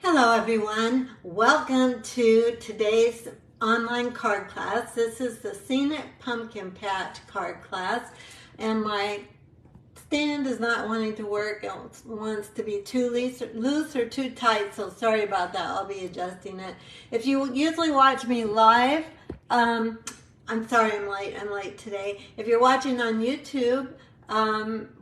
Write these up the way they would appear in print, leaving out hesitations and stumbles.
Hello everyone, welcome to today's online card class. This is the Scenic Pumpkin Patch card class, and my stand is not wanting to work. It wants to be too loose or too tight, so sorry about that. I'll be adjusting it. If you usually watch me live, I'm sorry I'm late today. If you're watching on YouTube,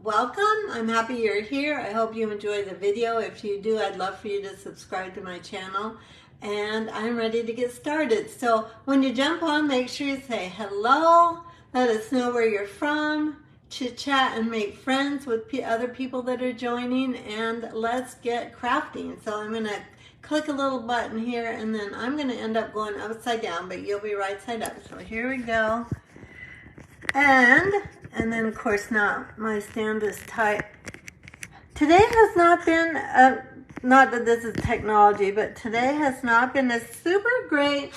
welcome. I'm happy you're here. I hope you enjoy the video. If you do, I'd love for you to subscribe to my channel. And I'm ready to get started. So when you jump on, make sure you say hello. Let us know where you're from. Chit chat and make friends with other people that are joining. And let's get crafting. So I'm going to click a little button here, and then I'm going to end up going upside down, but you'll be right side up. So here we go. And then of course now my stand is tight. Today has not been, not that this is technology, but today has not been a super great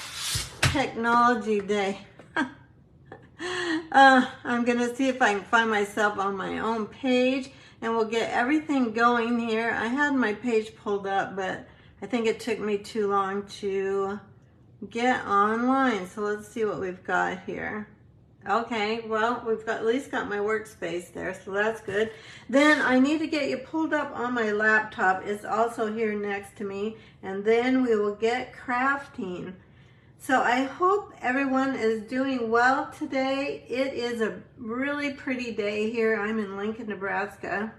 technology day. I'm going to see if I can find myself on my own page, and we'll get everything going here. I had my page pulled up, but I think it took me too long to get online. So let's see what we've got here. Okay, well, we've got at least got my workspace there, so that's good. Then I need to get you pulled up on my laptop. It's also here next to me, and then we will get crafting. So I hope everyone is doing well today. It is a really pretty day here. I'm in Lincoln, Nebraska.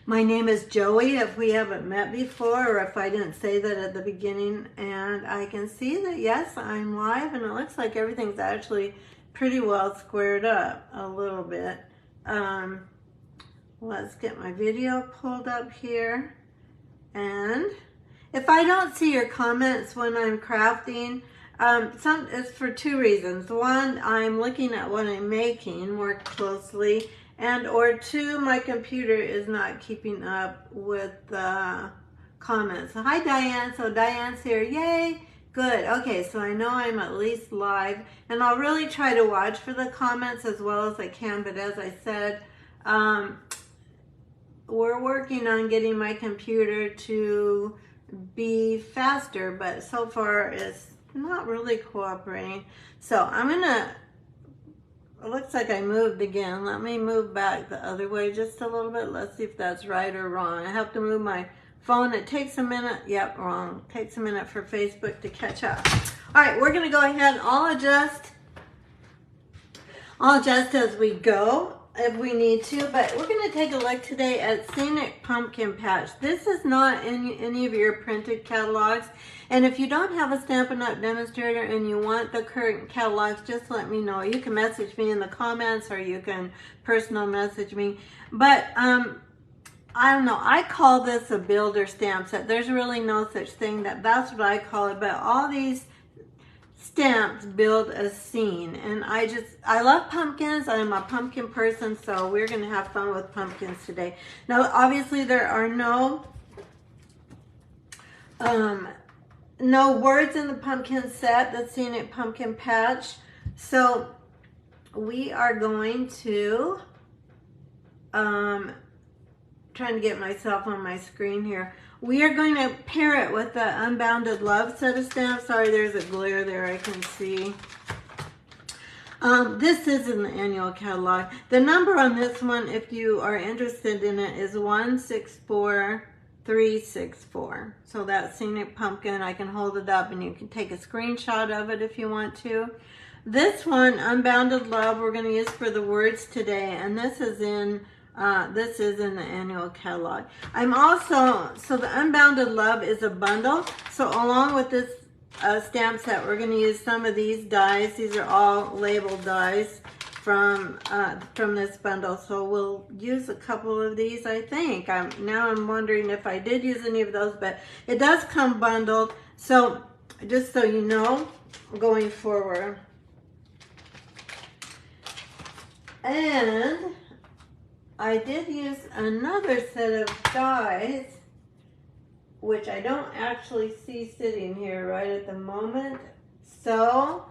My name is Joey, if we haven't met before, or if I didn't say that at the beginning. And I can see that, yes, I'm live, and it looks like everything's actually pretty well squared up a little bit. Let's get my video pulled up here. And if I don't see your comments when I'm crafting, it's for two reasons. One, I'm looking at what I'm making more closely. And or two, my computer is not keeping up with the comments. So hi Diane, so Diane's here, yay, good. Okay, so I know I'm at least live, and I'll really try to watch for the comments as well as I can, but as I said, we're working on getting my computer to be faster, but so far it's not really cooperating. So I'm gonna, it looks like I moved again. Let me move back the other way just a little bit. Let's see if that's right or wrong. I have to move my phone. It takes a minute. Yep, wrong. It takes a minute for Facebook to catch up. All right, we're going to go ahead and I'll adjust as we go if we need to, but we're going to take a look today at Scenic Pumpkin Patch. This is not in any of your printed catalogs, and if you don't have a Stampin' Up! Demonstrator and you want the current catalogs, just let me know. You can message me in the comments, or you can personal message me. But I don't know, I call this a builder stamp set. There's really no such thing. That's what I call it, but all these stamps build a scene, and I love pumpkins. I'm a pumpkin person, so we're going to have fun with pumpkins today. Now obviously there are no words in the pumpkin set, the Scenic Pumpkin Patch, so we are going to trying to get myself on my screen here. We are going to pair it with the Unbounded Love set of stamps. Sorry, there's a glare there I can see. This is in the annual catalog. The number on this one, if you are interested in it, is 164364. So that's Scenic Pumpkin. I can hold it up and you can take a screenshot of it if you want to. This one, Unbounded Love, we're going to use for the words today, and this is in the annual catalog. I'm also, so the Unbounded Love is a bundle. So along with this stamp set, we're going to use some of these dies. These are all labeled dies from this bundle. So we'll use a couple of these, I think. Now I'm wondering if I did use any of those, but it does come bundled. So just so you know, going forward. And I did use another set of dies, which I don't actually see sitting here right at the moment. So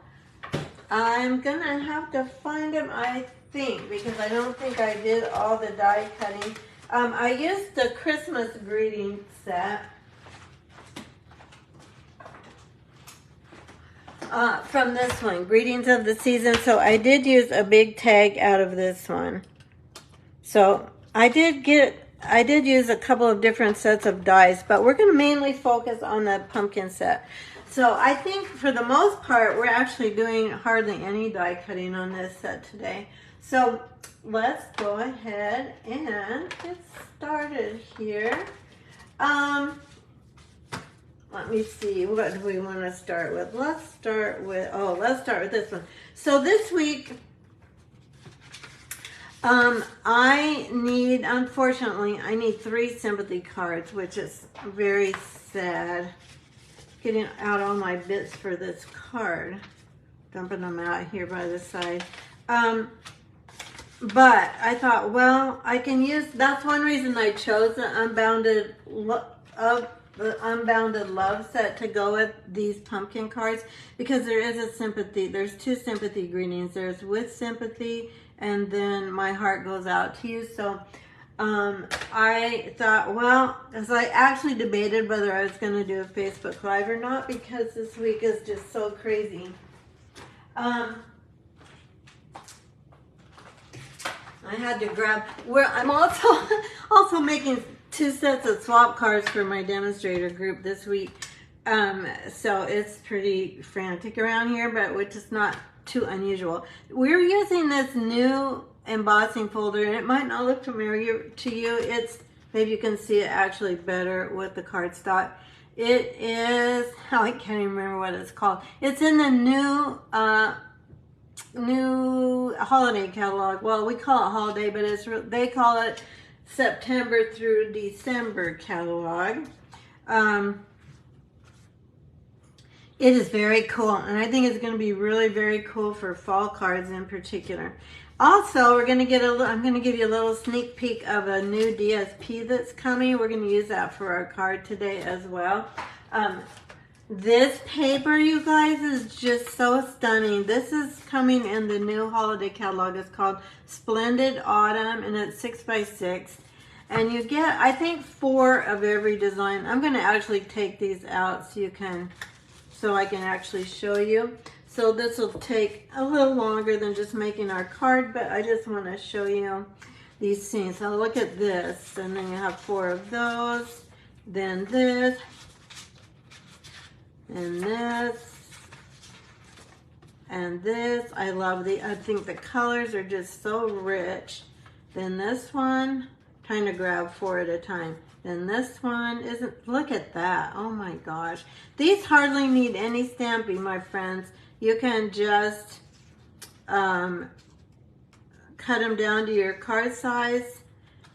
I'm gonna have to find them, I think, because I don't think I did all the die cutting. I used the Christmas greeting set, from this one, Greetings of the Season. So I did use a big tag out of this one. So I did use a couple of different sets of dies, but we're going to mainly focus on the pumpkin set. So I think for the most part, we're actually doing hardly any die cutting on this set today. So let's go ahead and get started here. Let me see, what do we want to start with? Let's start with this one. So this week, unfortunately, I need 3 sympathy cards, which is very sad. Getting out all my bits for this card. Dumping them out here by the side. But I thought, well, I can use, that's one reason I chose the Unbounded Love set to go with these pumpkin cards, because there is a sympathy. There's 2 sympathy greetings. There's with sympathy, and then my heart goes out to you. So I thought, well, as I actually debated whether I was going to do a Facebook Live or not, because this week is just so crazy. I had to grab, I'm also making 2 sets of swap cards for my demonstrator group this week. So it's pretty frantic around here, but which is not too unusual. We're using this new embossing folder, and it might not look familiar to you. It's, maybe you can see it actually better with the cardstock. It is, oh, I can't even remember what it's called. It's in the new holiday catalog. Well, we call it holiday, but they call it September through December catalog. It is very cool, and I think it's going to be really very cool for fall cards in particular. Also, we're going to get I'm going to give you a little sneak peek of a new DSP that's coming. We're going to use that for our card today as well. This paper, you guys, is just so stunning. This is coming in the new holiday catalog. It's called Splendid Autumn, and it's 6x6. And you get, I think, 4 of every design. I'm going to actually take these out so I can actually show you. So this will take a little longer than just making our card, but I just want to show you these scenes. So look at this, and then you have 4 of those, then this, and this, and this. I think the colors are just so rich. Then this one, trying to grab 4 at a time. Then this one isn't, look at that, oh my gosh. These hardly need any stamping, my friends. You can just cut them down to your card size,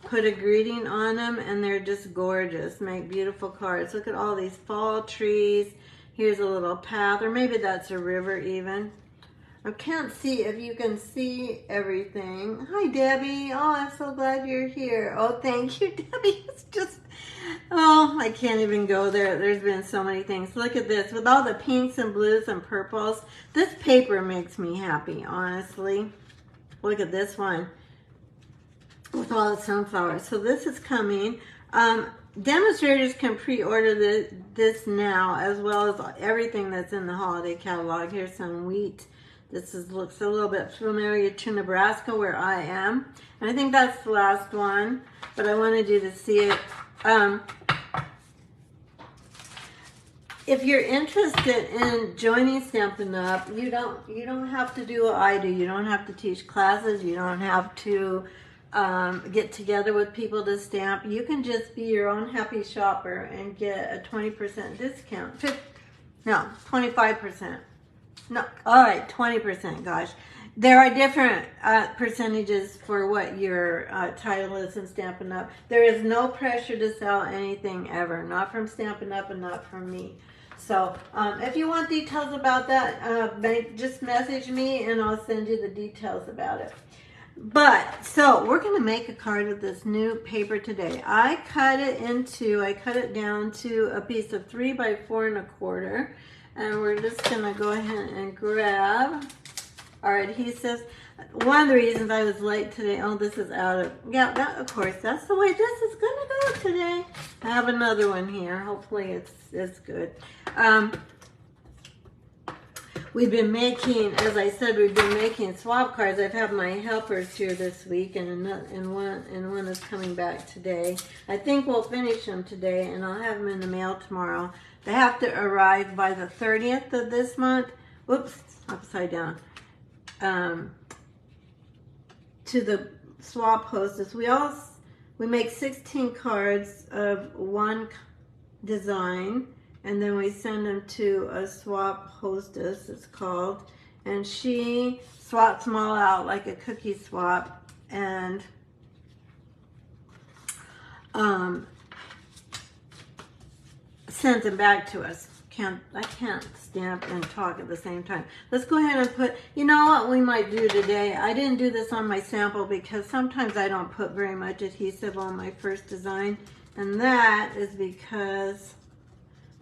put a greeting on them, and they're just gorgeous. Make beautiful cards. Look at all these fall trees. Here's a little path, or maybe that's a river even. I can't see if you can see everything. Hi, Debbie. Oh, I'm so glad you're here. Oh, thank you, Debbie. It's just, oh, I can't even go there. There's been so many things. Look at this. With all the pinks and blues and purples, this paper makes me happy, honestly. Look at this one with all the sunflowers. So this is coming. Demonstrators can pre-order this now, as well as everything that's in the holiday catalog. Here's some wheat. This looks a little bit familiar to Nebraska, where I am. And I think that's the last one, but I wanted you to see it. If you're interested in joining Stampin' Up, you don't have to do what I do. You don't have to teach classes. You don't have to get together with people to stamp. You can just be your own happy shopper and get a 20% discount. No, 25%. No, all right, 20%, gosh. There are different percentages for what your title is in Stampin' Up. There is no pressure to sell anything ever, not from Stampin' Up and not from me. So if you want details about that, just message me and I'll send you the details about it. But, so we're going to make a card with this new paper today. I cut it down to a piece of 3 by 4 1/4. And we're just going to go ahead and grab our adhesives. One of the reasons I was late today, oh, this is out of, yeah, that, of course, that's the way this is going to go today. I have another one here. Hopefully it's good. we've been making, as I said, we've been making swap cards. I've had my helpers here this week, and one is coming back today. I think we'll finish them today, and I'll have them in the mail tomorrow. They have to arrive by the 30th of this month. Whoops, upside down. To the swap hostess. We make 16 cards of one design, and then we send them to a swap hostess, it's called, and she swaps them all out like a cookie swap, and sends them back to us. I can't stamp and talk at the same time. Let's go ahead and put, you know what we might do today? I didn't do this on my sample because sometimes I don't put very much adhesive on my first design, and that is because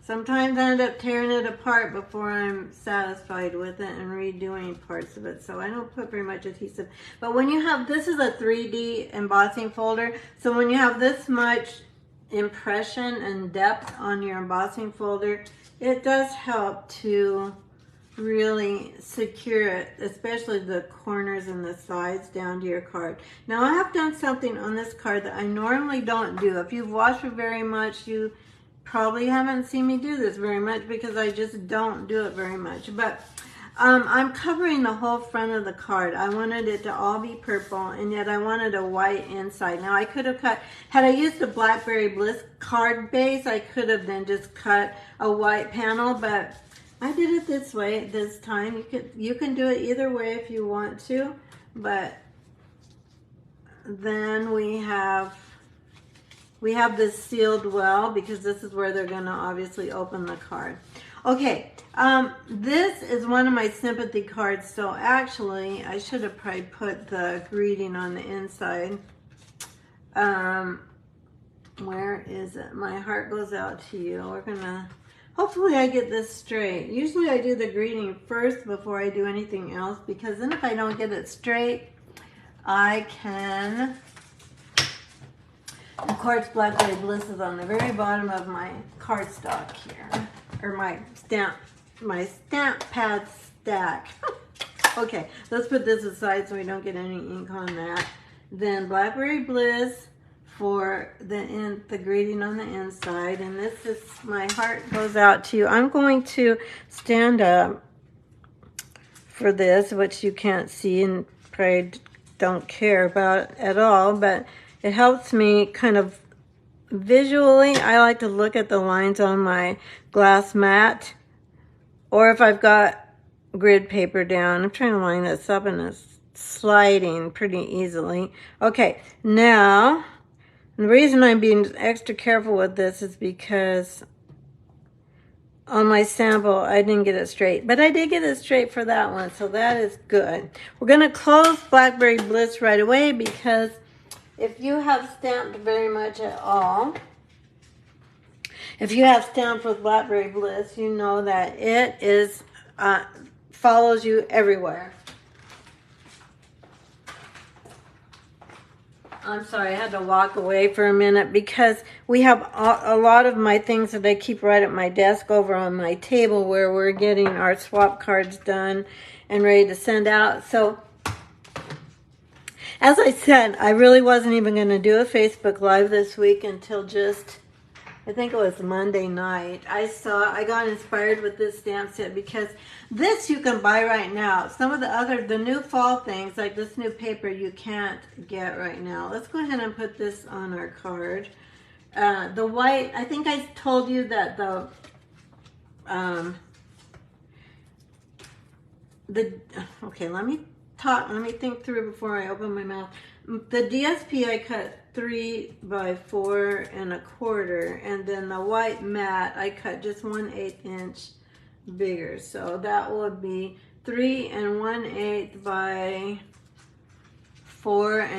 sometimes I end up tearing it apart before I'm satisfied with it and redoing parts of it. So I don't put very much adhesive. But when you have, this is a 3D embossing folder, so when you have this much impression and depth on your embossing folder, it does help to really secure it, especially the corners and the sides down to your card. Now I have done something on this card that I normally don't do. If you've watched it very much, you probably haven't seen me do this very much because I just don't do it very much. But I'm covering the whole front of the card. I wanted it to all be purple, and yet I wanted a white inside. Now I could have cut, had I used the Blackberry Bliss card base, I could have then just cut a white panel, but I did it this way this time. You can do it either way if you want to, but then we have this sealed well because this is where they're going to obviously open the card. Okay, this is one of my sympathy cards, so actually I should have probably put the greeting on the inside. Where is it? My heart goes out to you. We're gonna, hopefully I get this straight. Usually I do the greeting first before I do anything else, because then if I don't get it straight, I can, of course, Blackberry Bliss is on the very bottom of my cardstock here, or my stamp pad stack. Okay, let's put this aside so we don't get any ink on that. Then Blackberry Bliss for the greeting on the inside, and this is, my heart goes out to you. I'm going to stand up for this, which you can't see and probably don't care about at all, but it helps me kind of visually. I like to look at the lines on my glass mat, or if I've got grid paper down. I'm trying to line this up, and it's sliding pretty easily. Okay, now the reason I'm being extra careful with this is because on my sample I didn't get it straight, but I did get it straight for that one, so that is good. We're going to close Blackberry Bliss right away, because if you have stamped very much at all, if you have stamped with Blackberry Bliss, you know that it is follows you everywhere. I'm sorry, I had to walk away for a minute because we have a lot of my things that I keep right at my desk over on my table where we're getting our swap cards done and ready to send out. So, as I said, I really wasn't even going to do a Facebook Live this week until just, I think it was Monday night. I got inspired with this stamp set because this you can buy right now. Some of the new fall things, like this new paper, you can't get right now. Let's go ahead and put this on our card. The white, I think I told you that okay, let me think through before I open my mouth. The DSP I cut 3 by 4 1/4, and then the white matte I cut just 1/8 inch bigger. So that would be 3 1/8 by 4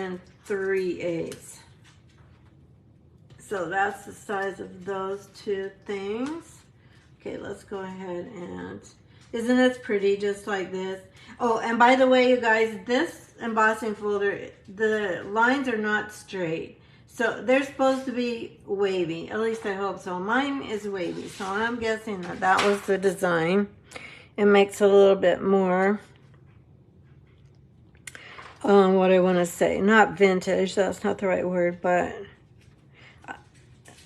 3/8. So that's the size of those two things. Okay, let's go ahead and, isn't it pretty just like this? Oh, and by the way, you guys, this embossing folder, the lines are not straight. So they're supposed to be wavy. At least I hope so. Mine is wavy, so I'm guessing that that was the design. it makes a little bit more, what I want to say, not vintage, that's not the right word, but,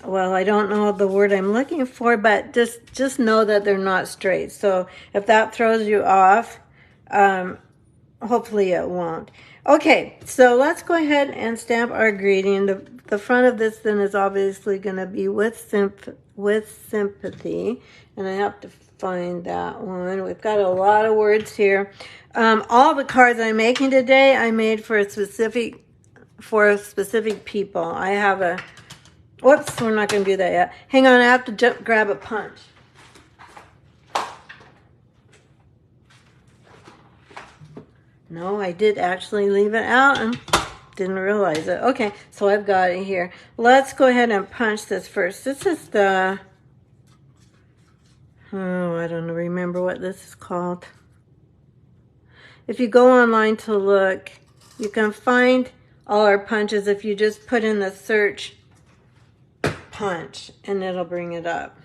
well, I don't know the word I'm looking for, but just know that they're not straight. So if that throws you off, hopefully it won't. Okay, so let's go ahead and stamp our greeting. The front of this then is obviously going to be with sympathy, and I have to find that one. We've got a lot of words here. All the cards I'm making today, I made for specific people. I have a, whoops, we're not going to do that yet. Hang on, I have to grab a punch. No, I did actually leave it out and didn't realize it. Okay, so I've got it here. Let's go ahead and punch this first. This is the, oh, I don't remember what this is called. If you go online to look, you can find all our punches if you just put in the search punch and it'll bring it up.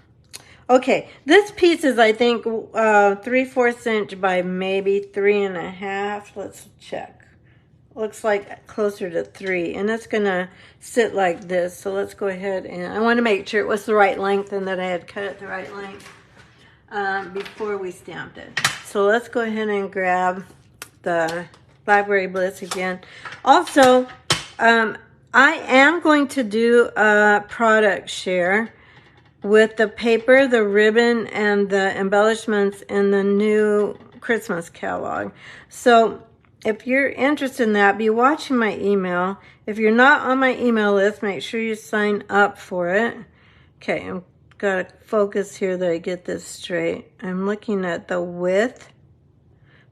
Okay, this piece is, I think, 3/4 inch by maybe 3.5. Let's check. Looks like closer to 3, and it's gonna sit like this. So let's go ahead and I want to make sure it was the right length and that I had cut it the right length before we stamped it. So let's go ahead and grab the Blackberry Bliss again. Also, I am going to do a product share with the paper, the ribbon, and the embellishments in the new Christmas catalog. So if you're interested in that, be watching my email. If you're not on my email list, make sure you sign up for it. Okay, I'm got to focus here that I get this straight. I'm looking at the width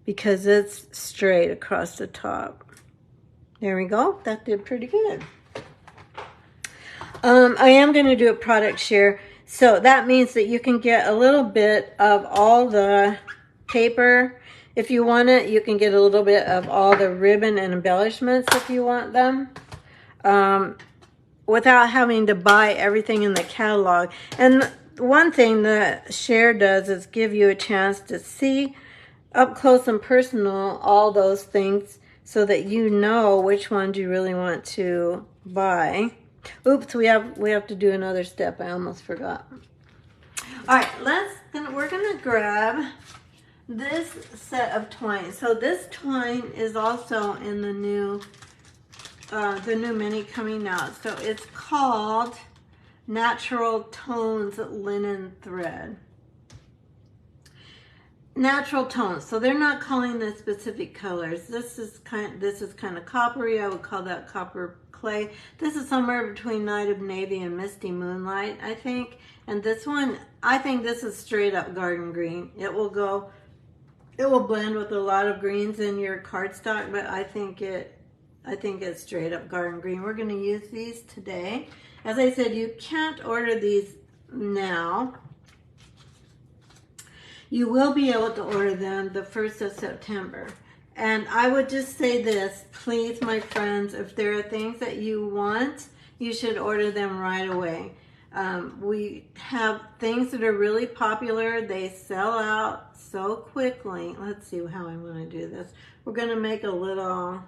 because it's straight across the top. There we go. That did pretty good. I am going to do a product share. So that means that you can get a little bit of all the paper. If you want it, you can get a little bit of all the ribbon and embellishments if you want them, without having to buy everything in the catalog. And one thing the share does is give you a chance to see up close and personal all those things so that you know which ones you really want to buy. Oops, we have to do another step. I almost forgot. All right, we're gonna grab this set of twine. So this twine is also in the new mini coming out. So it's called Natural Tones Linen Thread. Natural tones. So they're not calling this specific colors. This is kind of coppery. I would call that copper clay. This is somewhere between Night of Navy and Misty Moonlight, I think. And this one, I think this is straight up garden green. It will blend with a lot of greens in your cardstock, but I think it's straight up garden green. We're going to use these today. As I said, you can't order these now. You will be able to order them the 1st of September. And I would just say this, please, my friends, if there are things that you want, you should order them right away. We have things that are really popular. They sell out so quickly. Let's see how I'm going to do this. We're going to make a little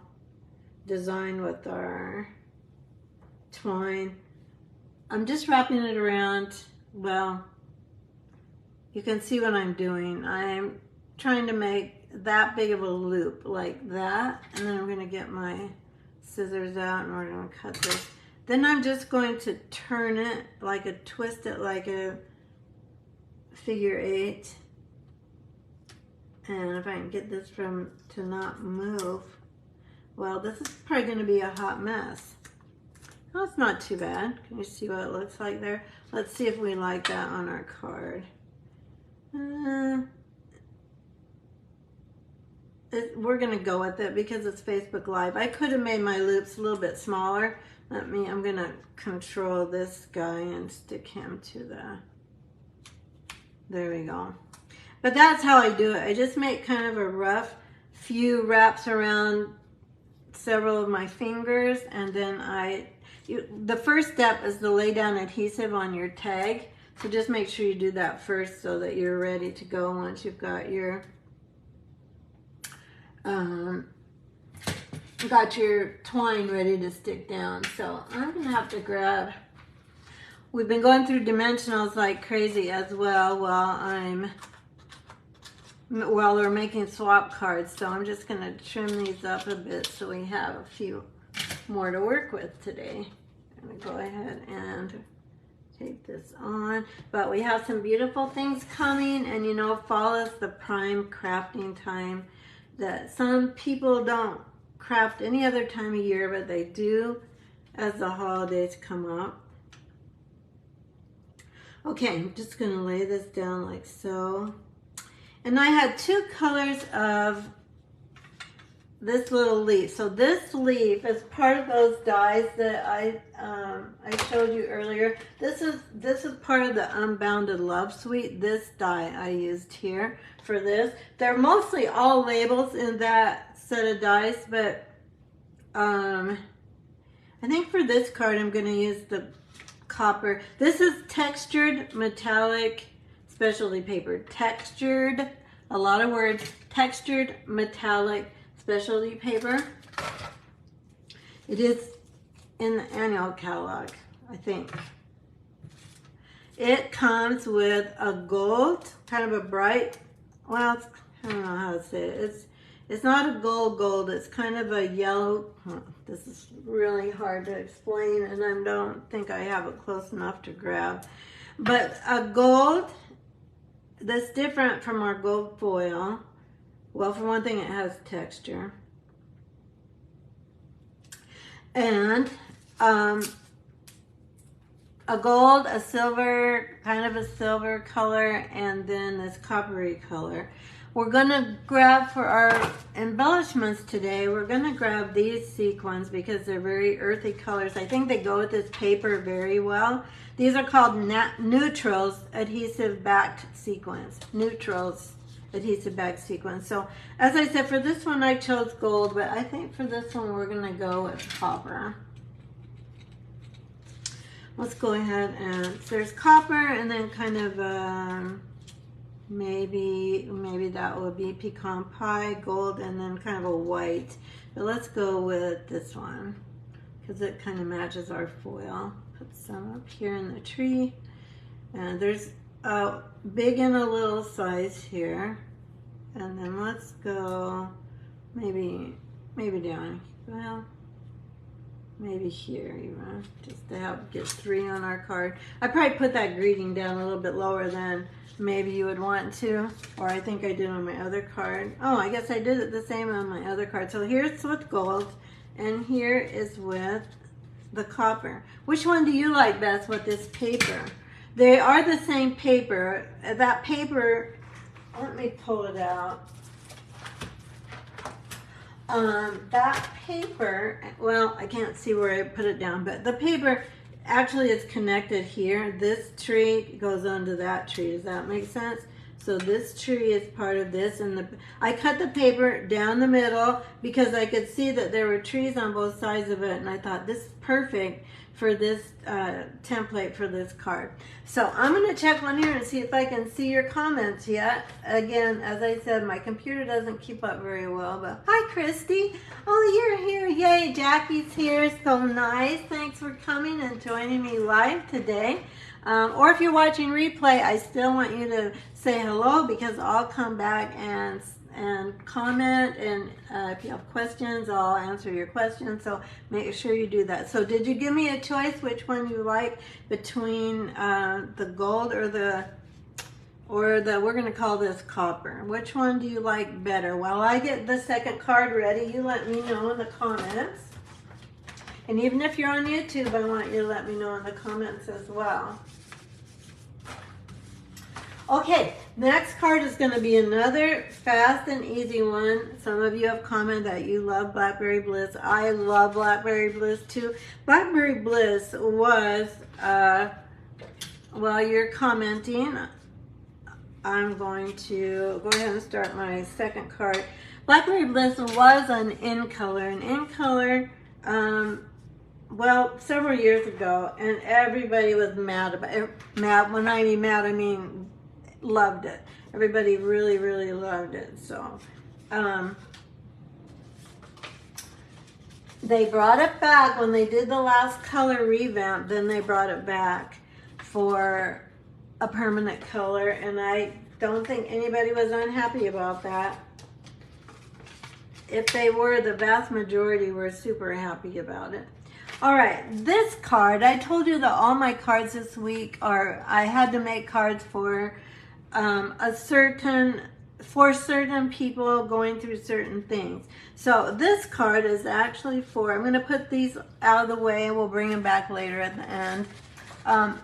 design with our twine. I'm just wrapping it around, well, you can see what I'm doing. I'm trying to make that big of a loop like that, and then I'm going to get my scissors out and we're going to cut this. Then I'm just going to turn it, twist it like a figure 8. And if I can get this to not move, well, this is probably going to be a hot mess. Oh, it's not too bad. Can you see what it looks like there? Let's see if we like that on our card. We're going to go with it because it's Facebook Live. I could have made my loops a little bit smaller. I'm going to control this guy and stick him to there we go. But that's how I do it. I just make kind of a rough few wraps around several of my fingers, and then the first step is to lay down adhesive on your tag So just make sure you do that first so that you're ready to go once you've got your twine ready to stick down. So I'm gonna have to grab, we've been going through dimensionals like crazy as well while we're making swap cards. So I'm just gonna trim these up a bit so we have a few more to work with today. I'm gonna go ahead and take this on, but we have some beautiful things coming, and you know, fall is the prime crafting time that some people don't craft any other time of year, but they do as the holidays come up. Okay, I'm just gonna lay this down like so. And I had two colors of this little leaf. So this leaf is part of those dies that I showed you earlier. This is part of the Unbounded Love Suite. This die I used here for this. They're mostly all labels in that set of dies, but I think for this card I'm going to use the copper. This is textured metallic specialty paper. Textured, a lot of words. Textured metallic specialty paper. It is in the annual catalog, I think. It comes with a gold, kind of a bright, well, I don't know how to say it. It's not a gold, it's kind of a yellow. This is really hard to explain, and I don't think I have it close enough to grab. But a gold that's different from our gold foil. Well, for one thing, it has texture. And a gold, a silver, kind of a silver color, and then this coppery color. We're gonna grab for our embellishments today, we're gonna grab these sequins because they're very earthy colors. I think they go with this paper very well. These are called Neutrals Adhesive Backed Sequins. Neutrals Adhesive Backed Sequins. So as I said, for this one I chose gold, but I think for this one we're gonna go with copper. Let's go ahead and, so there's copper and then kind of maybe that would be pecan pie, gold, and then kind of a white. But let's go with this one because it kind of matches our foil. Put some up here in the tree. And there's a big and a little size here. And then let's go maybe down, well, maybe here even, just to help get 3 on our card. I probably put that greeting down a little bit lower than maybe you would want to, or I think I did on my other card. Oh, I guess I did it the same on my other card. So here's with gold, and here is with the copper. Which one do you like best with this paper? They are the same paper. That paper, let me pull it out. That paper, well, I can't see where I put it down, but the paper actually is connected here. This tree goes onto that tree. Does that make sense? So this tree is part of this, and I cut the paper down the middle because I could see that there were trees on both sides of it, and I thought this is perfect for this template for this card. So I'm going to check one here and see if I can see your comments yet. Again, as I said, my computer doesn't keep up very well, but hi Christy. Oh, you're here. Yay, Jackie's here. So nice. Thanks for coming and joining me live today. Or if you're watching replay, I still want you to say hello because I'll come back and comment, and if you have questions, I'll answer your questions, so make sure you do that. So did you give me a choice which one you like between the gold or the we're going to call this copper? Which one do you like better? While I get the second card ready, you let me know in the comments. And even if you're on YouTube, I want you to let me know in the comments as well. Okay, next card is going to be another fast and easy one. Some of you have commented that you love Blackberry Bliss. I love Blackberry Bliss too. Blackberry Bliss was, while you're commenting, I'm going to go ahead and start my second card. Blackberry Bliss was an in color. An in color well, several years ago, and everybody was mad about it. Mad, when I mean mad, I mean loved it. Everybody really, really loved it. So, they brought it back when they did the last color revamp. Then they brought it back for a permanent color, and I don't think anybody was unhappy about that. If they were, the vast majority were super happy about it. All right, this card, I told you that all my cards this week are, I had to make cards for certain people going through certain things. So this card is actually for, I'm going to put these out of the way and we'll bring them back later at the end.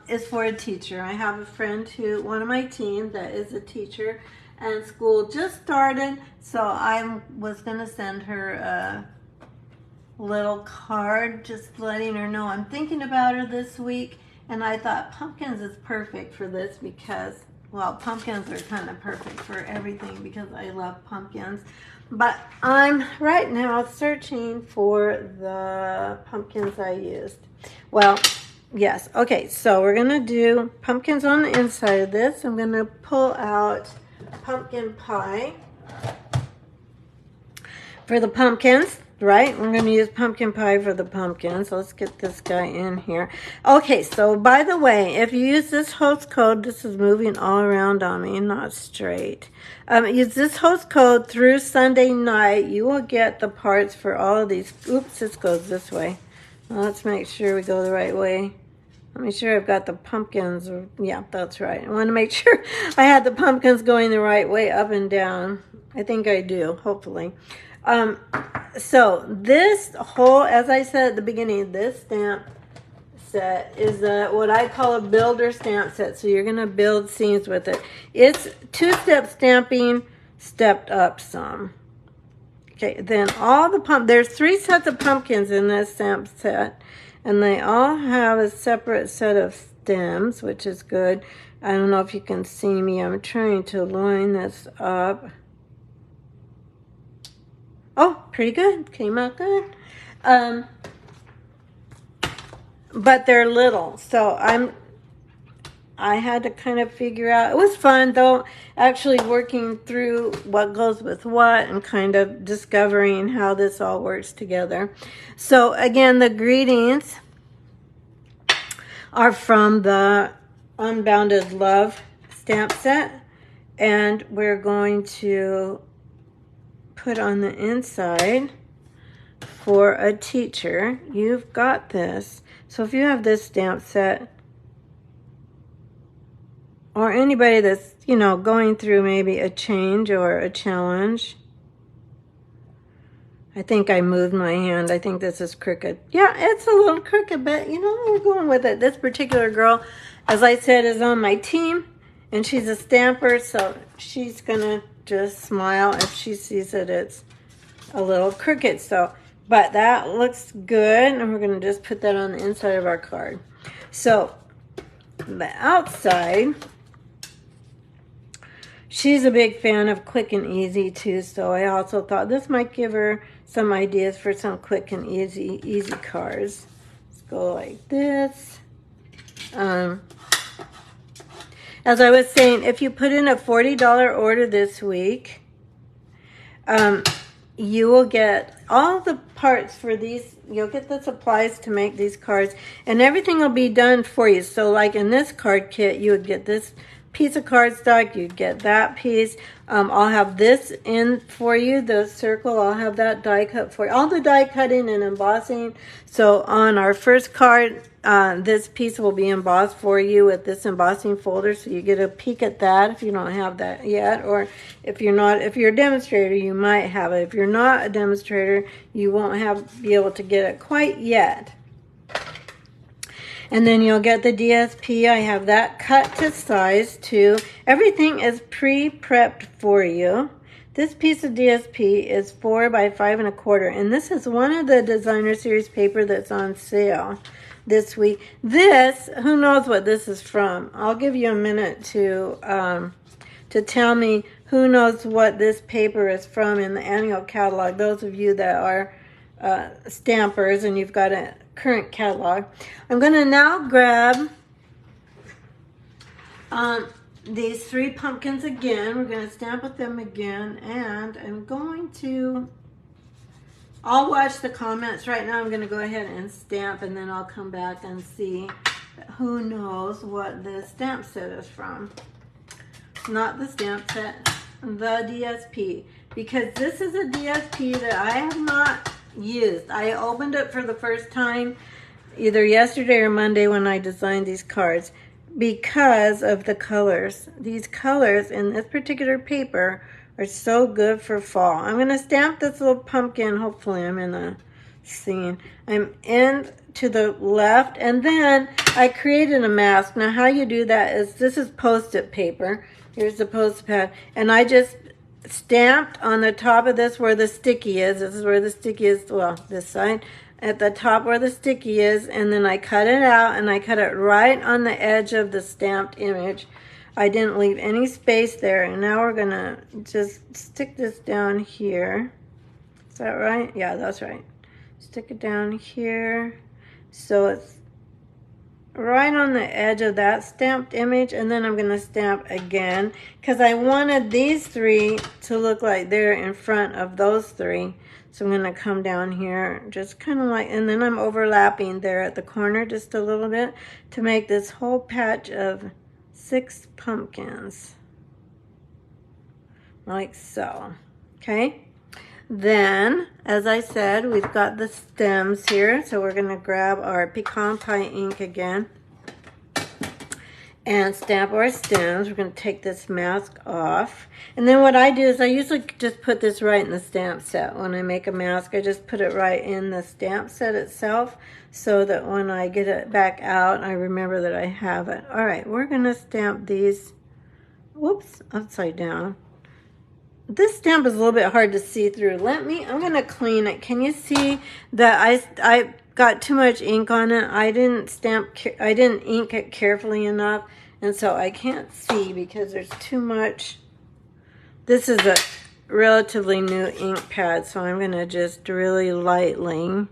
Is for a teacher. I have a friend who, one of my team that is a teacher, and school just started, so I was going to send her a little card just letting her know I'm thinking about her this week. And I thought pumpkins is perfect for this because, well, pumpkins are kind of perfect for everything because I love pumpkins. But I'm right now searching for the pumpkins I used. Well, yes. Okay, so we're going to do pumpkins on the inside of this. I'm going to pull out pumpkin pie for the pumpkins, right? We're going to use pumpkin pie for the pumpkins. Let's get this guy in here. Okay, so by the way, if you use this host code, this is moving all around on me, not straight. Use this host code through Sunday night. You will get the parts for all of these. Oops, this goes this way. Let's make sure we go the right way. Let me make sure I've got the pumpkins. Yeah, that's right. I want to make sure I had the pumpkins going the right way up and down. I think I do, hopefully. So this whole, as I said at the beginning, this stamp set is what I call a builder stamp set. So you're going to build scenes with it. It's two-step stamping, stepped up some. Okay, then all the there's 3 sets of pumpkins in this stamp set. And they all have a separate set of stems, which is good. I don't know if you can see me. I'm trying to line this up. Oh, pretty good. Came out good. But they're little. So I had to kind of figure out. It was fun, though, actually working through what goes with what and kind of discovering how this all works together. So, again, the greetings are from the Unbounded Love stamp set. And we're going to put on the inside for a teacher. You've got this. So if you have this stamp set, or anybody that's, you know, going through maybe a change or a challenge. I think I moved my hand. I think this is crooked. Yeah, it's a little crooked, but, you know, we're going with it. This particular girl, as I said, is on my team, and she's a stamper, so she's going to just smile if she sees that it's a little crooked. So, but that looks good, and we're going to just put that on the inside of our card. So, the outside... She's a big fan of quick and easy too, so I also thought this might give her some ideas for some quick and easy cards. Let's go like this. As I was saying, if you put in a $40 order this week, you will get all the parts for these. You'll get the supplies to make these cards, and everything will be done for you. So like in this card kit, you would get this piece of cardstock, you get that piece. I'll have this in for you, the circle. I'll have that die cut for you. All the die cutting and embossing. So on our first card, this piece will be embossed for you with this embossing folder, so you get a peek at that if you don't have that yet. Or if you're a demonstrator, you might have it. If you're not a demonstrator, you won't be able to get it quite yet. And then you'll get the DSP. I have that cut to size too. Everything is pre-prepped for you. This piece of DSP is 4 by 5 1/4, and this is one of the designer series paper that's on sale this week. This, who knows what this is from? I'll give you a minute to tell me who knows what this paper is from in the annual catalog. Those of you that are stampers and you've got a current catalog. I'm going to now grab these 3 pumpkins again. We're going to stamp with them again, and I'm going to, I'll watch the comments right now. I'm going to go ahead and stamp, and then I'll come back and see who knows what the stamp set is from. Not the stamp set, the DSP, because this is a DSP that I have not used. I opened it for the first time either yesterday or Monday when I designed these cards because of the colors. These colors in this particular paper are so good for fall. I'm going to stamp this little pumpkin. Hopefully I'm in a scene. I'm in to the left, and then I created a mask. Now how you do that is, this is Post-it paper. Here's the Post-it pad, and I just stamped on the top of this where the sticky is. This is where the sticky is, well, this side, at the top where the sticky is, and then I cut it out, and I cut it right on the edge of the stamped image. I didn't leave any space there, and now we're gonna just stick this down here. Is that right? Yeah, that's right. Stick it down here so it's right on the edge of that stamped image, and then I'm going to stamp again because I wanted these 3 to look like they're in front of those 3. So I'm going to come down here just kind of like, and then I'm overlapping there at the corner just a little bit to make this whole patch of 6 pumpkins like so. Okay, then as I said, we've got the stems here, so we're going to grab our pecan pie ink again and stamp our stems. We're going to take this mask off, and then what I do is I usually just put this right in the stamp set. When I make a mask, I just put it right in the stamp set itself so that when I get it back out, I remember that I have it. All right, we're going to stamp these, whoops, upside down. This stamp is a little bit hard to see through. I'm going to clean it. Can you see that I got too much ink on it? I didn't ink it carefully enough, and so I can't see because there's too much. This is a relatively new ink pad, so I'm going to just really lightly.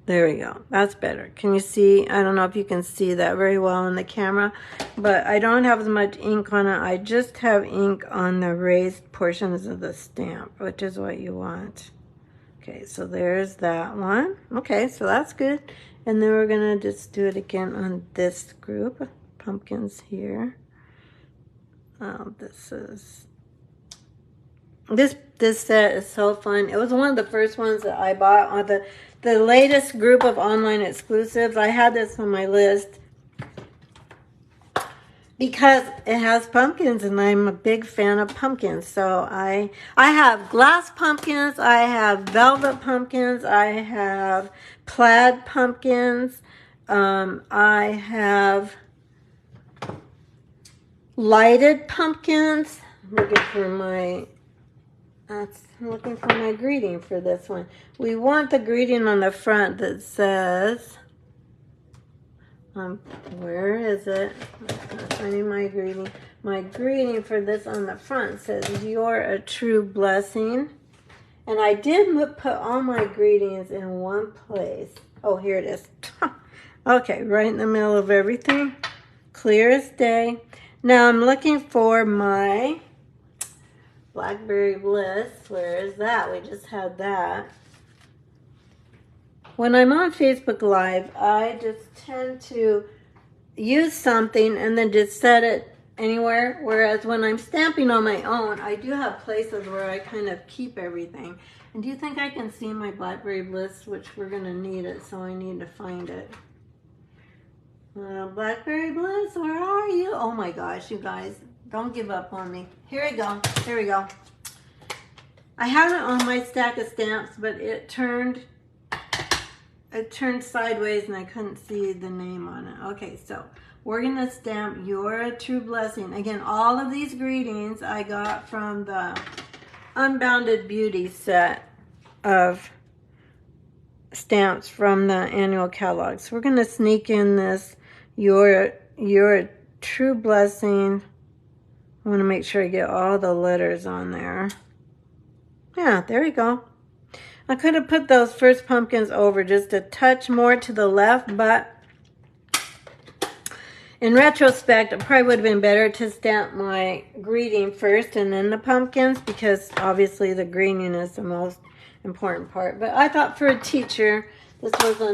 There we go. That's better. Can you see? I don't know if you can see that very well in the camera, but I don't have as much ink on it. I just have ink on the raised portions of the stamp, which is what you want. Okay, so there's that one. Okay, so that's good. And then we're going to just do it again on this group of pumpkins here. This set is so fun. It was one of the first ones that I bought on the latest group of online exclusives. I had this on my list because it has pumpkins, and I'm a big fan of pumpkins. So I have glass pumpkins, I have velvet pumpkins, I have plaid pumpkins, I have lighted pumpkins. I'm looking for my greeting for this one. We want the greeting on the front that says, where is it? I'm finding my greeting. My greeting for this on the front says, "You're a true blessing." And I did put all my greetings in one place. Oh, here it is. Okay, right in the middle of everything. Clear as day. Now I'm looking for my Blackberry Bliss. Where is that? We just had that. When I'm on Facebook Live, I just tend to use something and then just set it anywhere. Whereas when I'm stamping on my own, I do have places where I kind of keep everything. And do you think I can see my Blackberry Bliss, which we're going to need it, so I need to find it. Blackberry Bliss, where are you? Oh my gosh, you guys. Don't give up on me. Here we go. Here we go. I had it on my stack of stamps, but it turned sideways and I couldn't see the name on it. Okay, so we're going to stamp "You're a True Blessing." Again, all of these greetings I got from the Unbounded Beauty set of stamps from the annual catalog. So we're going to sneak in this You're a True Blessing. I want to make sure I get all the letters on there. Yeah, there we go. I could have put those first pumpkins over just a touch more to the left, but in retrospect, it probably would have been better to stamp my greeting first and then the pumpkins, because obviously the greeting is the most important part. But I thought for a teacher, this was a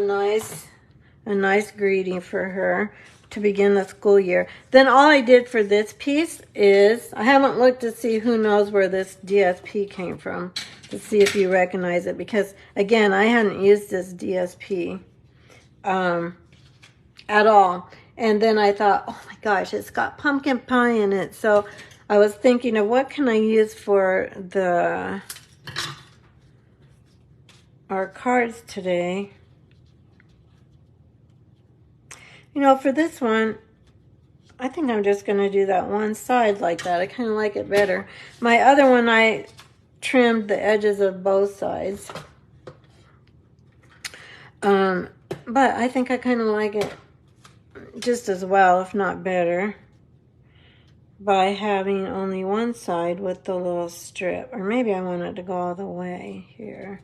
nice greeting for her to begin the school year. Then all I did for this piece is, I haven't looked to see who knows where this DSP came from, to see if you recognize it, because again, I hadn't used this DSP at all. And then I thought, oh my gosh, it's got pumpkin pie in it. So I was thinking of what can I use for our cards today. You know, for this one, I think I'm just going to do that one side like that. I kind of like it better. My other one, I trimmed the edges of both sides. But I think I kind of like it just as well, if not better, by having only one side with the little strip. Or maybe I want it to go all the way here.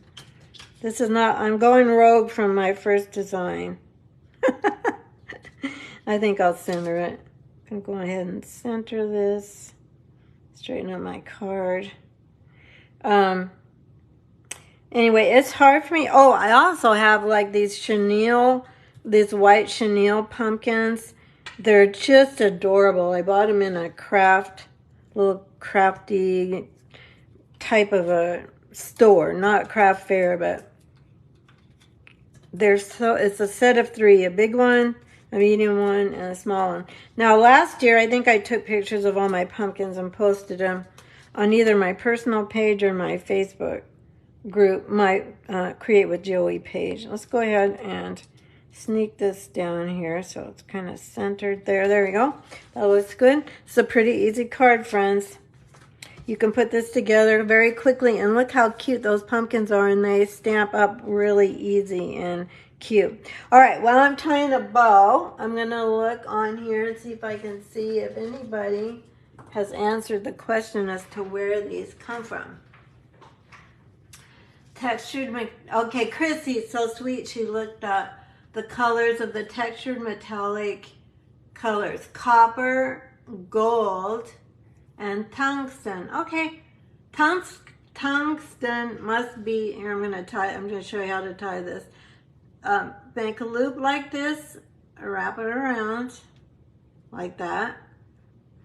This is not, I'm going rogue from my first design. I think I'll center it. I'm going to go ahead and center this. Straighten up my card. Anyway, it's hard for me. Oh, I also have like these chenille, these white chenille pumpkins. They're just adorable. I bought them in a little crafty type of a store. Not craft fair, but it's a set of 3. A big one, a medium one, and a small one. Now, last year, I think I took pictures of all my pumpkins and posted them on either my personal page or my Facebook group, my Create with Joey page. Let's go ahead and sneak this down here so it's kind of centered there. There we go. That looks good. It's a pretty easy card, friends. You can put this together very quickly, and look how cute those pumpkins are, and they stamp up really easy and cute. All right, while I'm tying a bow, I'm going to look on here and see if I can see if anybody has answered the question as to where these come from. Textured, okay, Chrissy's so sweet. She looked up the colors of the textured metallic colors: copper, gold, and tungsten. Okay, tungsten must be, here I'm going to show you how to tie this. Make a loop like this, wrap it around like that.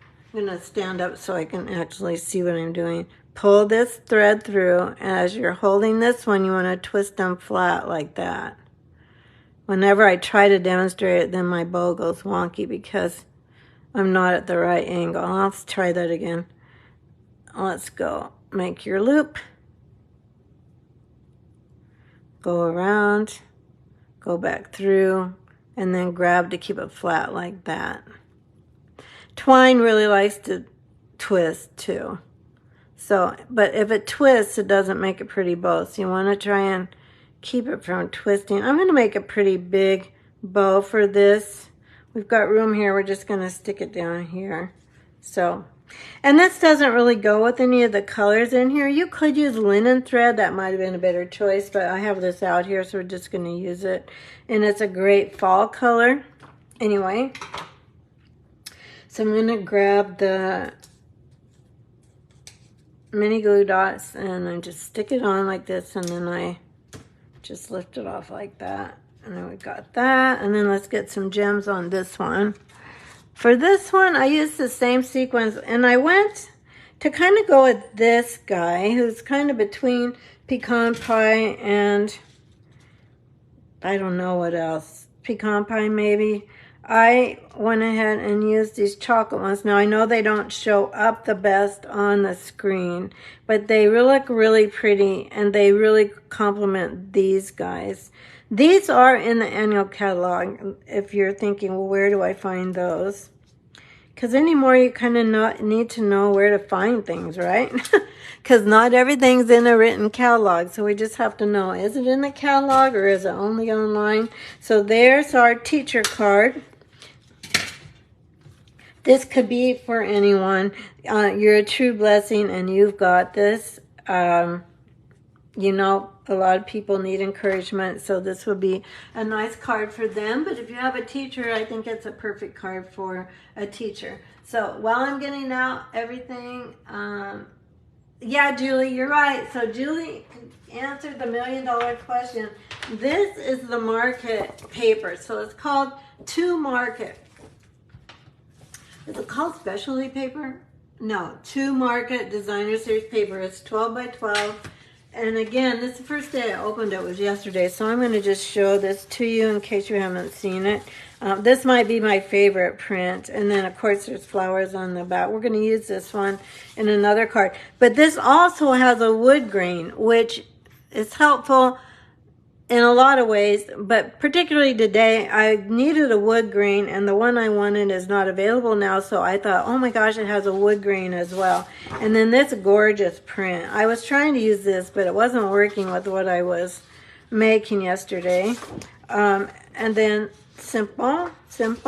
I'm going to stand up so I can actually see what I'm doing. Pull this thread through. As you're holding this one, you want to twist them flat like that. Whenever I try to demonstrate it, then my bow goes wonky because I'm not at the right angle. Let's try that again. Let's go. Make your loop. Go around. Go back through. And then grab to keep it flat like that. Twine really likes to twist too. So, but if it twists, it doesn't make a pretty bow. So you want to try and keep it from twisting. I'm going to make a pretty big bow for this. We've got room here. We're just going to stick it down here. So, and this doesn't really go with any of the colors in here. You could use linen thread. That might have been a better choice, but I have this out here, so we're just going to use it. And it's a great fall color. Anyway, so I'm going to grab the mini glue dots and then just stick it on like this, and then I just lift it off like that. And then we got that. And then let's get some gems on this one. For this one, I used the same sequence, and I went to kind of go with this guy who's kind of between pecan pie and I don't know what else. Pecan pie maybe. I went ahead and used these chocolate ones. Now, I know they don't show up the best on the screen, but they look really pretty, and they really complement these guys. These are in the annual catalog, if you're thinking, well, where do I find those? Because anymore, you kind of need to know where to find things, right? Because not everything's in a written catalog, so we just have to know, is it in the catalog or is it only online? So there's our teacher card. This could be for anyone. You're a true blessing, and you've got this. you know, a lot of people need encouragement, so this would be a nice card for them. But if you have a teacher, I think it's a perfect card for a teacher. So while I'm getting out everything, yeah, Julie, you're right. So Julie answered the $1 million question. This is the market paper. So it's called To Market. Is it called specialty paper? No, To Market Designer Series paper. It's 12 by 12. And again, this is the first day I opened it, was yesterday. So I'm going to just show this to you in case you haven't seen it. This might be my favorite print. And then, of course, there's flowers on the back. We're going to use this one in another card. But this also has a wood grain, which is helpful in a lot of ways. But particularly today, I needed a wood grain, and the one I wanted is not available now. So I thought, oh my gosh, it has a wood grain as well. And then this gorgeous print. I was trying to use this, but it wasn't working with what I was making yesterday. And then simple. This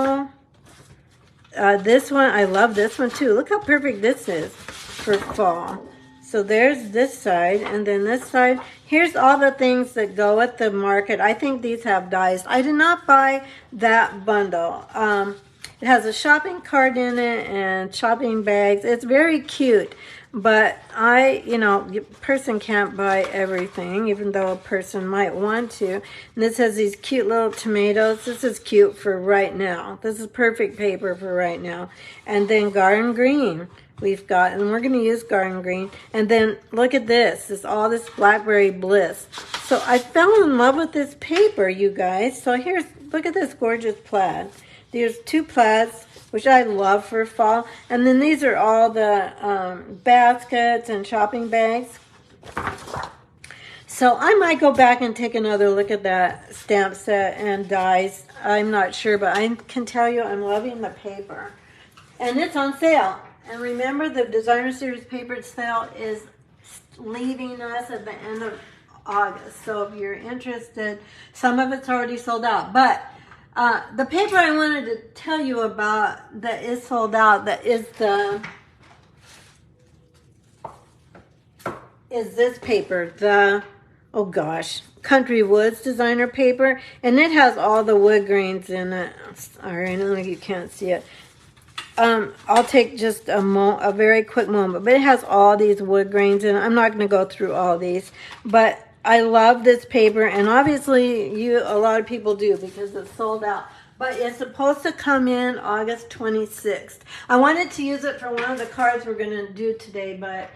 one, I love this one too. Look how perfect this is for fall. So there's this side, and then this side. Here's all the things that go at the market. I think these have dies. I did not buy that bundle. It has a shopping cart in it and shopping bags. It's very cute, but a person can't buy everything, even though a person might want to. And this has these cute little tomatoes. This is cute for right now. This is perfect paper for right now. And then garden green we've got, and we're going to use garden green. And then look at this. All this blackberry bliss. So I fell in love with this paper, you guys. So look at this gorgeous plaid. There's 2 plaids, which I love for fall. And then these are all the baskets and shopping bags. So I might go back and take another look at that stamp set and dies. I'm not sure, but I can tell you I'm loving the paper. And it's on sale. And remember, the Designer Series paper sale is leaving us at the end of August. So if you're interested, some of it's already sold out. But the paper I wanted to tell you about that is sold out, that is this paper, oh gosh, Country Woods designer paper. And it has all the wood grains in it. Sorry, I know you can't see it. I'll take just a very quick moment, but it has all these wood grains in it. I'm not going to go through all these, but I love this paper, and obviously a lot of people do because it's sold out. But it's supposed to come in August 26th. I wanted to use it for one of the cards we're going to do today, but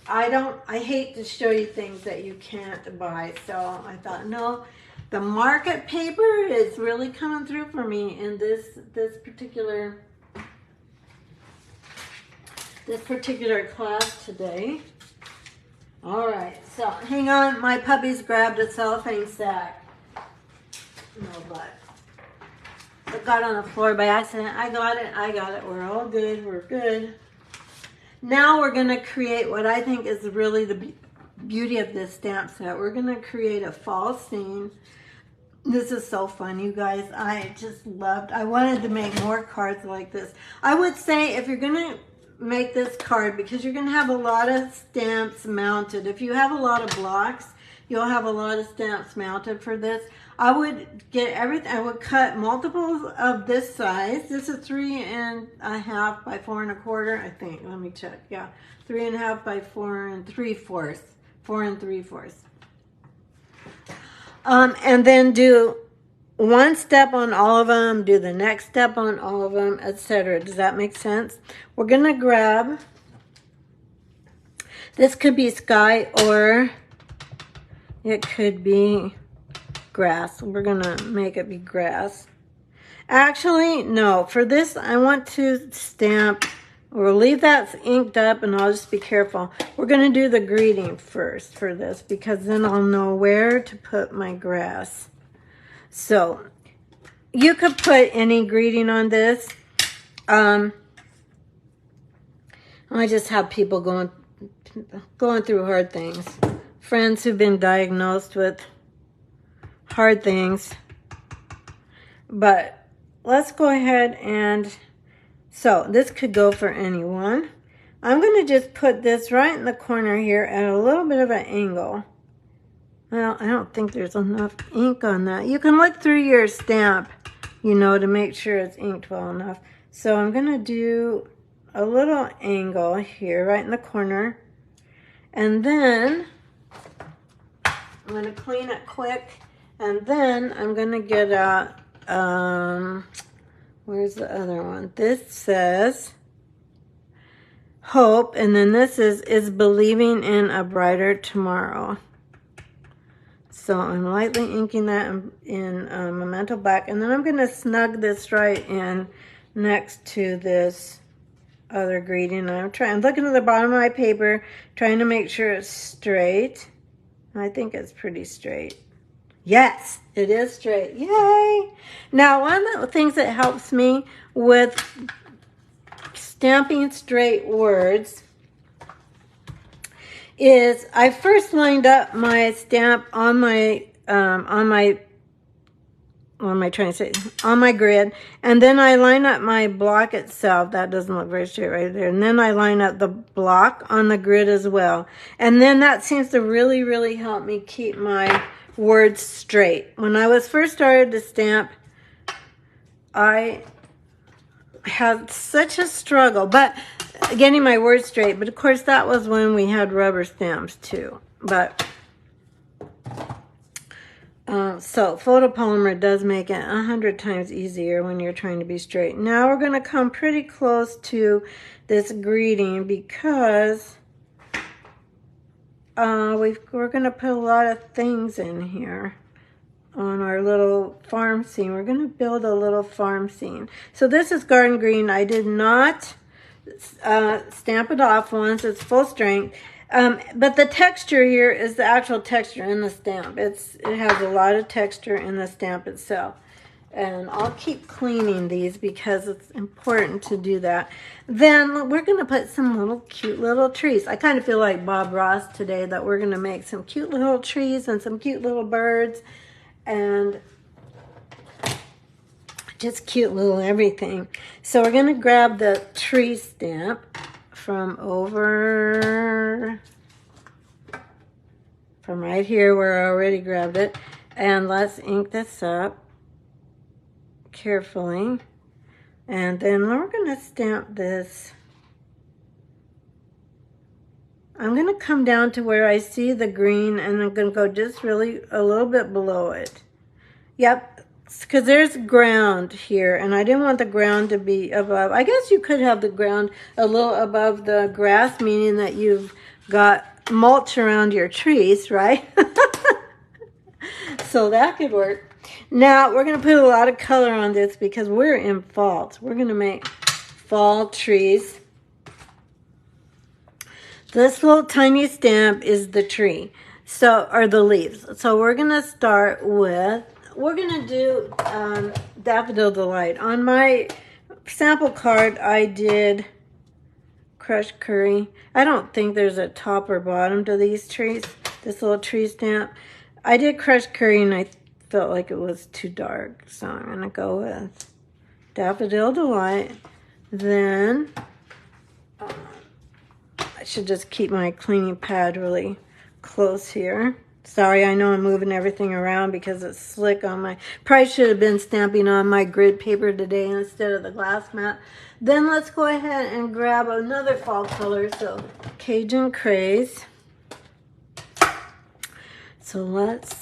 I hate to show you things that you can't buy. So I thought, no, the market paper is really coming through for me in this particular class today. All right, so hang on. My puppies grabbed a cellophane sack. No, but it got on the floor by accident. I got it. We're all good. We're good. Now we're going to create what I think is really the beauty of this stamp set. We're going to create a fall scene. This is so fun, you guys. I wanted to make more cards like this. I would say if you're going to make this card, because you're going to have a lot of stamps mounted. If you have a lot of blocks, you'll have a lot of stamps mounted for this. I would get everything. I would cut multiples of this size. This is 3.5 by 4 1/4, I think. Let me check. Yeah, 3.5 by 4 3/4. 4 3/4. And then do one step on all of them, do the next step on all of them, etc. Does that make sense? We're going to grab, this could be sky or it could be grass. We're going to make it be grass. Actually, no, for this I want to stamp, we'll leave that inked up and I'll just be careful. We're going to do the greeting first for this because then I'll know where to put my grass. So you could put any greeting on this. I just have people going through hard things. Friends who've been diagnosed with hard things. But let's go ahead and, so this could go for anyone. I'm going to just put this right in the corner here at a little bit of an angle. Well, I don't think there's enough ink on that. You can look through your stamp, you know, to make sure it's inked well enough. So I'm going to do a little angle here, right in the corner. And then I'm going to clean it quick. And then I'm going to get out, where's the other one? This says hope. And then this is believing in a brighter tomorrow. So I'm lightly inking that in Memento Black. And then I'm going to snug this right in next to this other greeting. I'm looking at the bottom of my paper, trying to make sure it's straight. I think it's pretty straight. Yes, it is straight. Yay! Now, one of the things that helps me with stamping straight words is I first lined up my stamp on my what am I trying to say? On my grid, and then I line up my block itself. That doesn't look very straight right there. And then I line up the block on the grid as well. And then that seems to really, really help me keep my words straight. When I was first started to stamp, I had such a struggle, but getting my words straight. But of course, that was when we had rubber stamps too. But so photopolymer does make it 100 times easier when you're trying to be straight. Now we're going to come pretty close to this greeting because we're going to put a lot of things in here on our little farm scene. We're going to build a little farm scene. So this is garden green. I did not stamp it off once. It's full strength. But the texture here is the actual texture in the stamp. It has a lot of texture in the stamp itself. And I'll keep cleaning these because it's important to do that. Then we're going to put some little cute little trees. I kind of feel like Bob Ross today that we're going to make some cute little trees and some cute little birds and just cute little everything. So we're going to grab the tree stamp from right here where I already grabbed it, and let's ink this up carefully, and then we're going to stamp this. I'm going to come down to where I see the green, and I'm going to go just really a little bit below it. Yep, because there's ground here, and I didn't want the ground to be above. I guess you could have the ground a little above the grass, meaning that you've got mulch around your trees, right? So that could work. Now we're going to put a lot of color on this because we're in fall. So we're going to make fall trees. This little tiny stamp is the tree, or the leaves. So we're going to start with, we're going to do Daffodil Delight. On my sample card, I did crushed curry. I don't think there's a top or bottom to these trees, this little tree stamp. I did crushed curry and I felt like it was too dark, so I'm going to go with Daffodil Delight. Then I should just keep my cleaning pad really close here. Sorry, I know I'm moving everything around because it's slick on my... Probably should have been stamping on my grid paper today instead of the glass mat. Then let's go ahead and grab another fall color, so Cajun Craze. So let's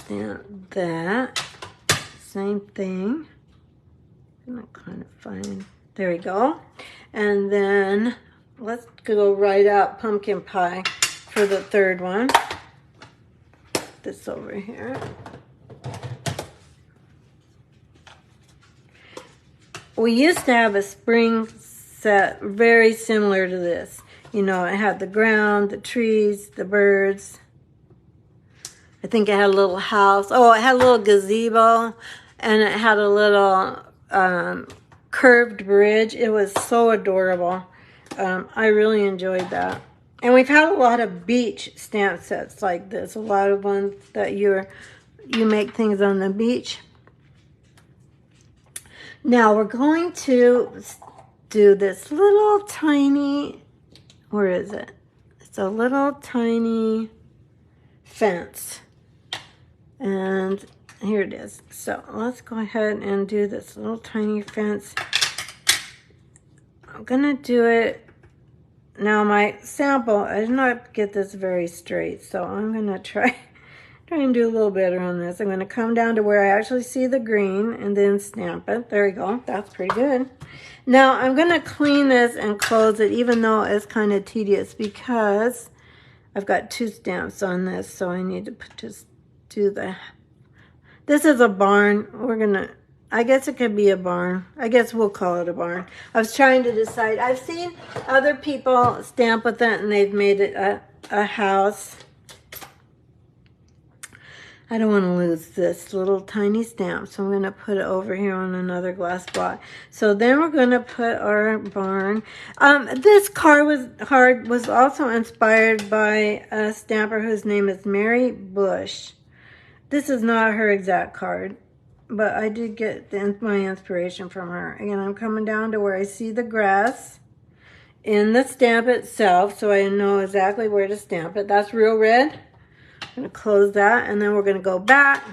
stamp that. Same thing. I'm not kind of fine. There we go. And then let's go right out Pumpkin Pie for the third one. This over here. We used to have a spring set very similar to this. You know, it had the ground, the trees, the birds. I think it had a little house. Oh, it had a little gazebo, and it had a little curved bridge. It was so adorable. I really enjoyed that. And we've had a lot of beach stamp sets like this. A lot of ones that you make things on the beach. Now we're going to do this little tiny, where is it? It's a little tiny fence. And here it is. So let's go ahead and do this little tiny fence. I'm gonna do it. Now my sample, I did not get this very straight, so I'm gonna try and do a little better on this. I'm gonna come down to where I actually see the green and then stamp it. There we go, that's pretty good. Now I'm gonna clean this and close it, even though it's kind of tedious because I've got 2 stamps on this, so I need to just do the, this is a barn. We're gonna, I guess it could be a barn. I guess we'll call it a barn. I was trying to decide. I've seen other people stamp with it and they've made it a house. I don't want to lose this little tiny stamp, so I'm going to put it over here on another glass block. So then we're going to put our barn. This card was also inspired by a stamper whose name is Mary Bush. This is not her exact card, but I did get my inspiration from her. Again, I'm coming down to where I see the grass in the stamp itself, so I know exactly where to stamp it. That's real red. I'm going to close that, and then we're going to go back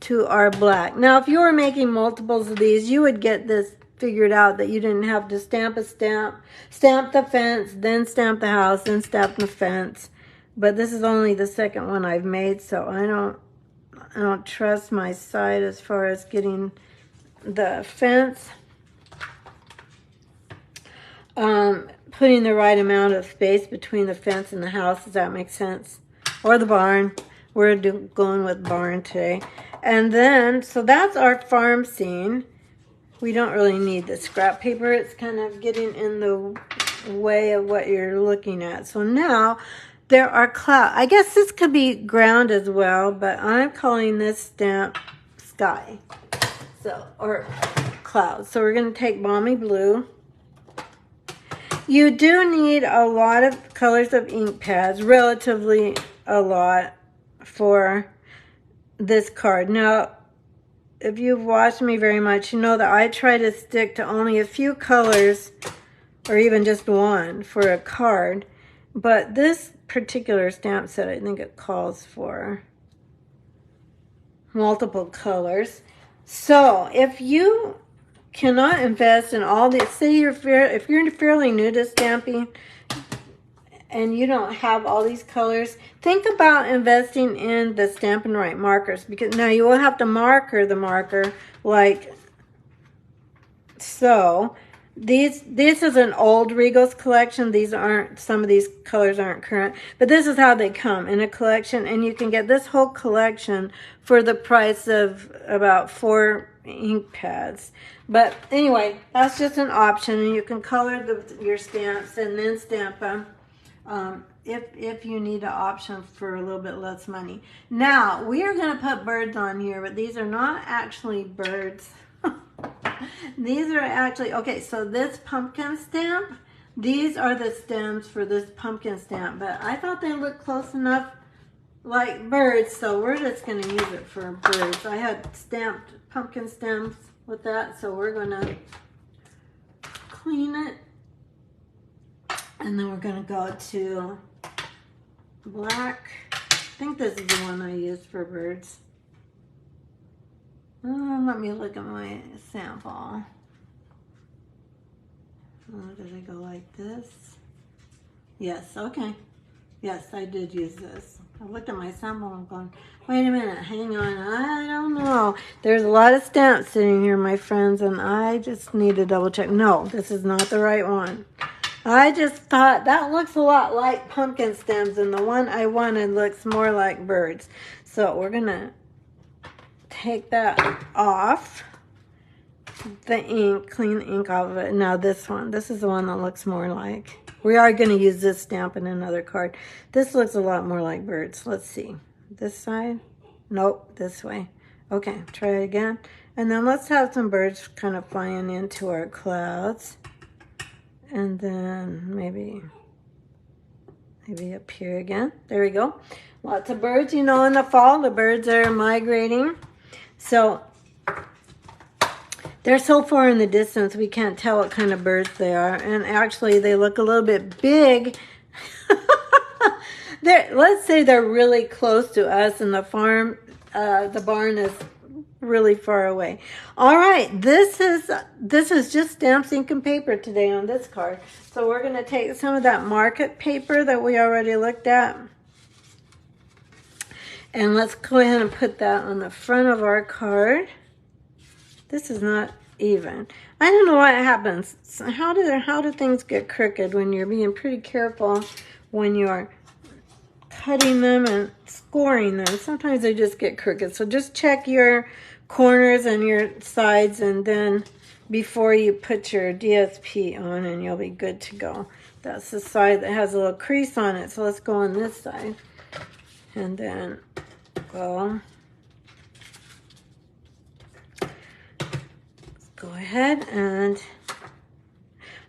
to our black. Now, if you were making multiples of these, you would get this figured out that you didn't have to stamp a stamp the fence, then stamp the house, then stamp the fence. But this is only the second one I've made, so I don't trust my side as far as getting the fence. Putting the right amount of space between the fence and the house, does that make sense? Or the barn. We're going with barn today. And then, so that's our farm scene. We don't really need the scrap paper. It's kind of getting in the way of what you're looking at. So now, there are clouds. I guess this could be ground as well, but I'm calling this stamp sky. So, or clouds. So we're going to take Balmy Blue. You do need a lot of colors of ink pads, relatively a lot for this card. Now, if you've watched me very much, you know that I try to stick to only a few colors or even just one for a card. But this particular stamp set, I think it calls for multiple colors. So if you cannot invest in all these, say if you're fairly new to stamping and you don't have all these colors, think about investing in the Stampin' Right markers, because now you will have to marker the marker like so. This is an old Regals collection. These aren't, some of these colors aren't current, but this is how they come in a collection, and you can get this whole collection for the price of about 4 ink pads. But anyway, that's just an option, and you can color your stamps and then stamp them if you need an option for a little bit less money. Now, we are going to put birds on here, but these are not actually birds. These are actually, okay, so this pumpkin stamp, these are the stems for this pumpkin stamp, but I thought they looked close enough like birds, so we're just going to use it for birds. I had stamped pumpkin stems with that, so we're going to clean it, and then we're going to go to black. I think this is the one I used for birds. Let me look at my sample. Did I go like this? Yes, okay. Yes, I did use this. I looked at my sample and I'm going, wait a minute, hang on, I don't know. There's a lot of stamps sitting here, my friends, and I just need to double check. No, this is not the right one. I just thought that looks a lot like pumpkin stems, and the one I wanted looks more like birds. So we're gonna take that off, the ink, clean the ink off of it. Now this one, this is the one that looks more like, we are going to use this stamp in another card. This looks a lot more like birds. Let's see, this side, nope, this way. Okay, try it again, and then let's have some birds kind of flying into our clouds, and then maybe up here again. There we go. Lots of birds. You know, in the fall the birds are migrating. So they're so far in the distance we can't tell what kind of birds they are. And actually they look a little bit big. Let's say they're really close to us in the farm the barn is really far away. All right, this is just stamps, ink, and paper today on this card. So we're going to take some of that market paper that we already looked at, and let's go ahead and put that on the front of our card. This is not even. I don't know what happens. So how do things get crooked when you're being pretty careful when you're cutting them and scoring them? Sometimes they just get crooked. So just check your corners and your sides, and then before you put your DSP on, and you'll be good to go. That's the side that has a little crease on it. So let's go on this side, and then go. Go ahead, and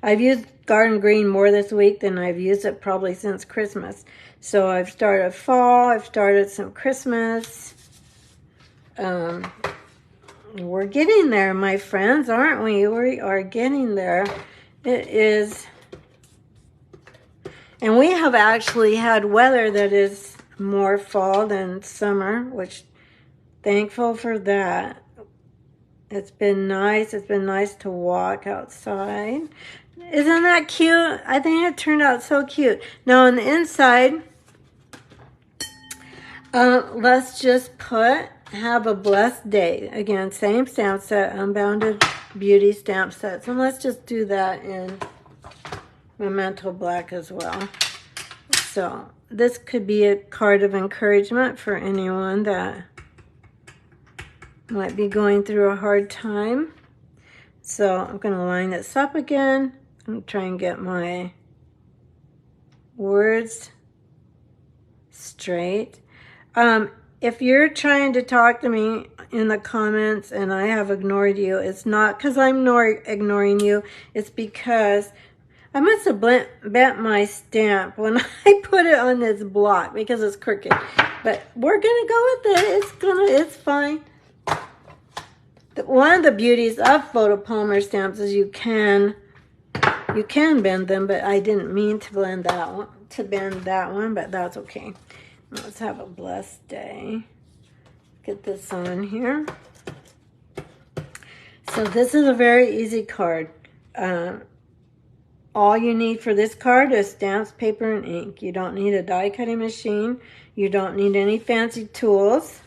I've used garden green more this week than I've used it probably since Christmas. So I've started fall, I've started some Christmas. We're getting there, my friends, aren't we? We are getting there. It is, and we have actually had weather that is more fall than summer, which thankful for that. It's been nice. It's been nice to walk outside. Isn't that cute? I think it turned out so cute. Now on the inside, let's just put, have a blessed day. Again, same stamp set, Unbounded Beauty stamp sets. And let's just do that in Memento Black as well. So this could be a card of encouragement for anyone that might be going through a hard time. So I'm going to line this up again and try and get my words straight. If you're trying to talk to me in the comments and I have ignored you, it's not because I'm ignoring you. It's because I must have bent my stamp when I put it on this block because it's crooked. But we're going to go with it. It's fine. One of the beauties of photopolymer stamps is you can bend them, but I didn't mean to bend that one, but that's okay. Let's have a blessed day. Get this on here. So this is a very easy card. All you need for this card is stamps, paper, and ink. You don't need a die cutting machine. You don't need any fancy tools.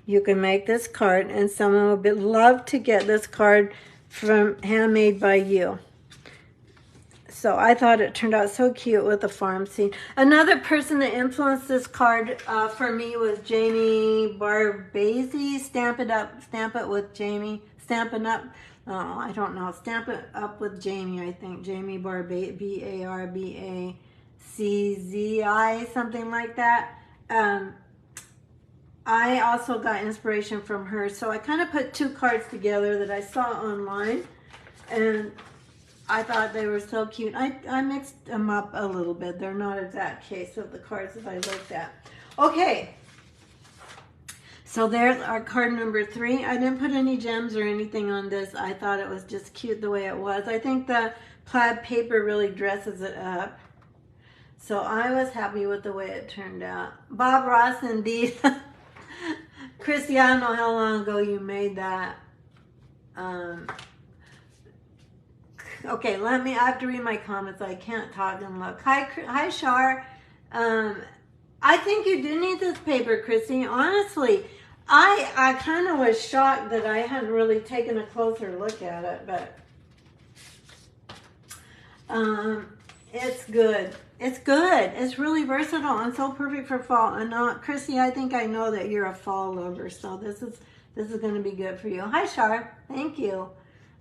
You can make this card, and someone would love to get this card from handmade by you. So I thought it turned out so cute with the farm scene. Another person that influenced this card for me was Jamie Barbasi. Stamp It with Jamie. Stampin' Up. Oh, I don't know. Stamp It Up with Jamie, I think. Jamie Barbasi, B-A-R-B-A-C-Z-I, something like that. I also got inspiration from her, so I kind of put two cards together that I saw online, and I thought they were so cute. I mixed them up a little bit. They're not exact case of the cards that I looked at. Okay, so there's our card number 3. I didn't put any gems or anything on this. I thought it was just cute the way it was. I think the plaid paper really dresses it up. So I was happy with the way it turned out. Bob Ross, indeed. Chrissy, I don't know how long ago you made that. Okay, I have to read my comments. I can't talk and look. Hi, Shar. I think you do need this paper, Chrissy. Honestly, I kind of was shocked that I hadn't really taken a closer look at it, but it's good. It's good. It's really versatile and so perfect for fall. And Chrissy, I think I know that you're a fall lover, so this is going to be good for you. Hi, Shar. Thank you.